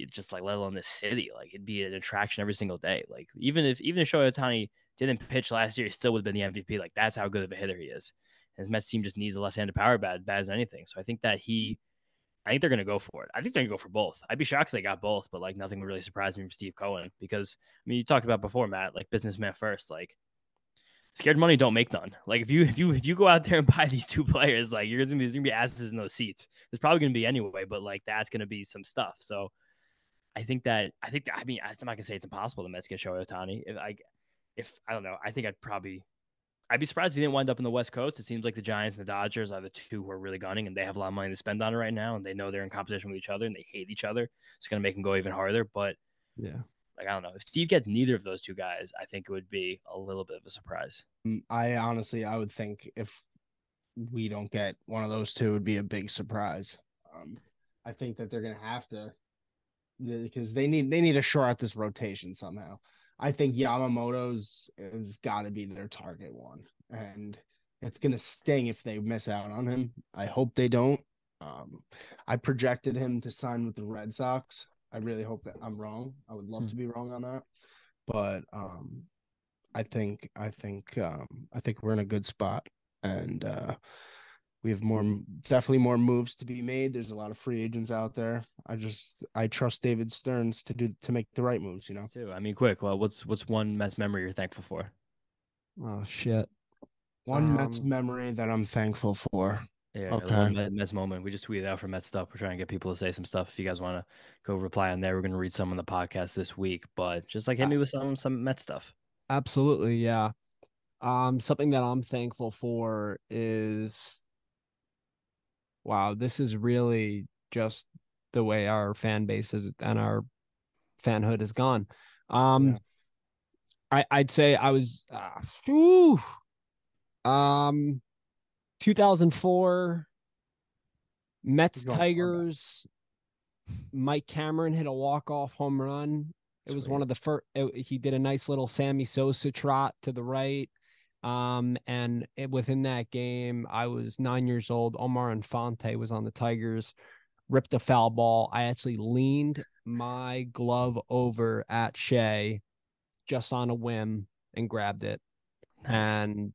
just like let alone this city, like it'd be an attraction every single day. Like even if Shohei Ohtani didn't pitch last year, he still would have been the MVP. Like that's how good of a hitter he is. And his Mets team just needs a left-handed power bat, bad as anything. So I think they're going to go for it. I think they're going to go for both. I'd be shocked if they got both, but like nothing would really surprise me from Steve Cohen because I mean, you talked about before, Matt, like businessman first, like scared money don't make none. Like if you go out there and buy these two players, like there's gonna be asses in those seats. There's probably going to be anyway, but like that's going to be some stuff. So I mean, I'm not gonna say it's impossible the Mets get Shohei Ohtani. If I don't know, I think I'd be surprised if he didn't wind up in the West Coast. It seems like the Giants and the Dodgers are the two who are really gunning, and they have a lot of money to spend on it right now, and they know they're in competition with each other, and they hate each other. It's going to make them go even harder. But Yeah. like I don't know, if Steve gets neither of those two guys, I think it would be a little bit of a surprise. I would think if we don't get one of those two, it would be a big surprise. I think that they're gonna have to because they need to shore out this rotation somehow. I think Yamamoto's has got to be their target one, and it's gonna sting if they miss out on him. I hope they don't. I projected him to sign with the Red Sox. I really hope that I'm wrong. I would love to be wrong on that, but I think we're in a good spot, and we have definitely more moves to be made. There's a lot of free agents out there. I trust David Stearns to make the right moves. Too. I mean, quick. Well, what's one Mets memory you're thankful for? Oh, shit. One Mets memory that I'm thankful for. Yeah, Okay. one Mets moment. We just tweeted out for Mets stuff. We're trying to get people to say some stuff. If you guys want to go reply on there, we're going to read some on the podcast this week. But just like hit me with some Mets stuff. Absolutely, yeah. Something that I'm thankful for is, wow, this is really just the way our fan base is and our fanhood has gone. Yeah. I'd say I was, whew, 2004 Mets Tigers. Mike Cameron hit a walk-off home run. It was one of the first. He did a nice little Sammy Sosa trot to the right. Within that game, I was 9 years old. Omar Infante was on the Tigers, ripped a foul ball. I actually leaned my glove over at Shea just on a whim and grabbed it. Nice. And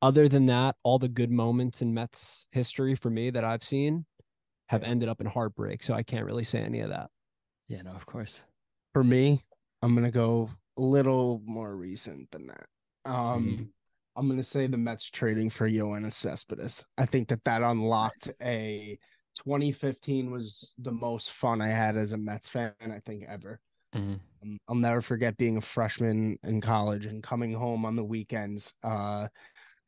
other than that, all the good moments in Mets history for me that I've seen have ended up in heartbreak. So I can't really say any of that. Yeah, no, of course. For me, I'm gonna go a little more recent than that. I'm gonna say the Mets trading for Yoenis Cespedes. I think that unlocked 2015 was the most fun I had as a Mets fan, I think, ever. I'll never forget being a freshman in college and coming home on the weekends.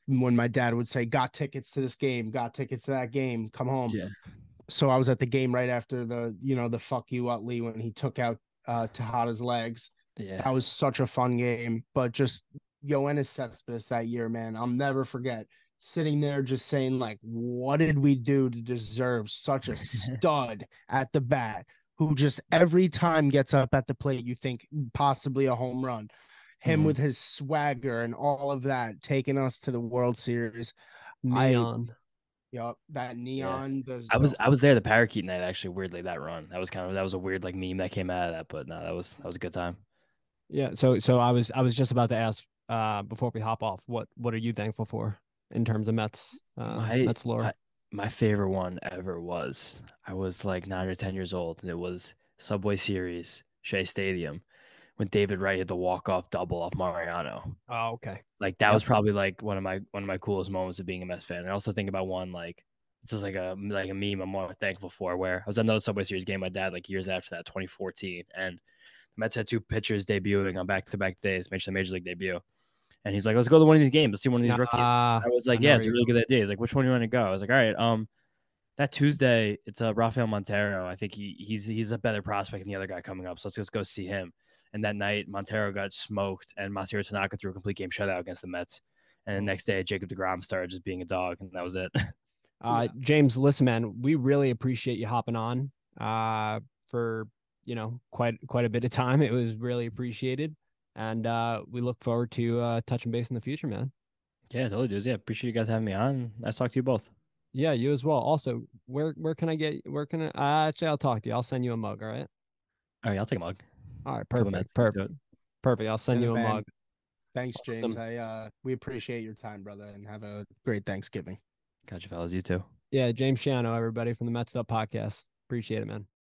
When my dad would say, "Got tickets to this game, got tickets to that game, come home." Yeah. So I was at the game right after the fuck you Utley when he took out Tejada's legs. Yeah. That was such a fun game. But just Yoenis Cespedes that year, man, I'll never forget sitting there just saying, like, what did we do to deserve such a stud at the bat who just every time gets up at the plate, you think possibly a home run. Him with his swagger and all of that, taking us to the World Series. Neon. Yep, that neon. Yeah. I was there the Parakeet night actually. Weirdly, that run that was a weird like meme that came out of that, but no, that was a good time. Yeah. So I was just about to ask before we hop off, what are you thankful for in terms of Mets Mets lore? My favorite one ever was I was like 9 or 10 years old, and it was Subway Series, Shea Stadium, when David Wright hit the walk-off double off Mariano. Oh, okay. Like that was probably like one of my coolest moments of being a Mets fan. I also think about one like this is like a meme I'm more thankful for where I was at another Subway Series game with my dad like years after that, 2014, and the Mets had two pitchers debuting on back-to-back days, Major League debut. And he's like, let's go to one of these games. Let's see one of these rookies. I was like, I know yeah, where it's a you're really going. good idea. He's like, which one do you want to go? I was like, all right, that Tuesday, it's Rafael Montero. I think he's a better prospect than the other guy coming up. So let's just go see him. And that night, Montero got smoked, and Masahiro Tanaka threw a complete game shutout against the Mets. And the next day, Jacob deGrom started just being a dog, and that was it. James, listen, man, we really appreciate you hopping on for quite a bit of time. It was really appreciated, and we look forward to touching base in the future, man. Yeah, totally, dudes. Yeah, appreciate you guys having me on. Nice to talk to you both. Yeah, you as well. Also, where can I actually I'll talk to you. I'll send you a mug, all right? All right, I'll take a mug. All right, Couple perfect. minutes into it. Perfect. I'll send You're you the a man. mug. Thanks, James. Awesome. We appreciate your time, brother, and have a great Thanksgiving. Gotcha, fellas. You too. Yeah, James Schiano, everybody from the Mets'd podcast. Appreciate it, man.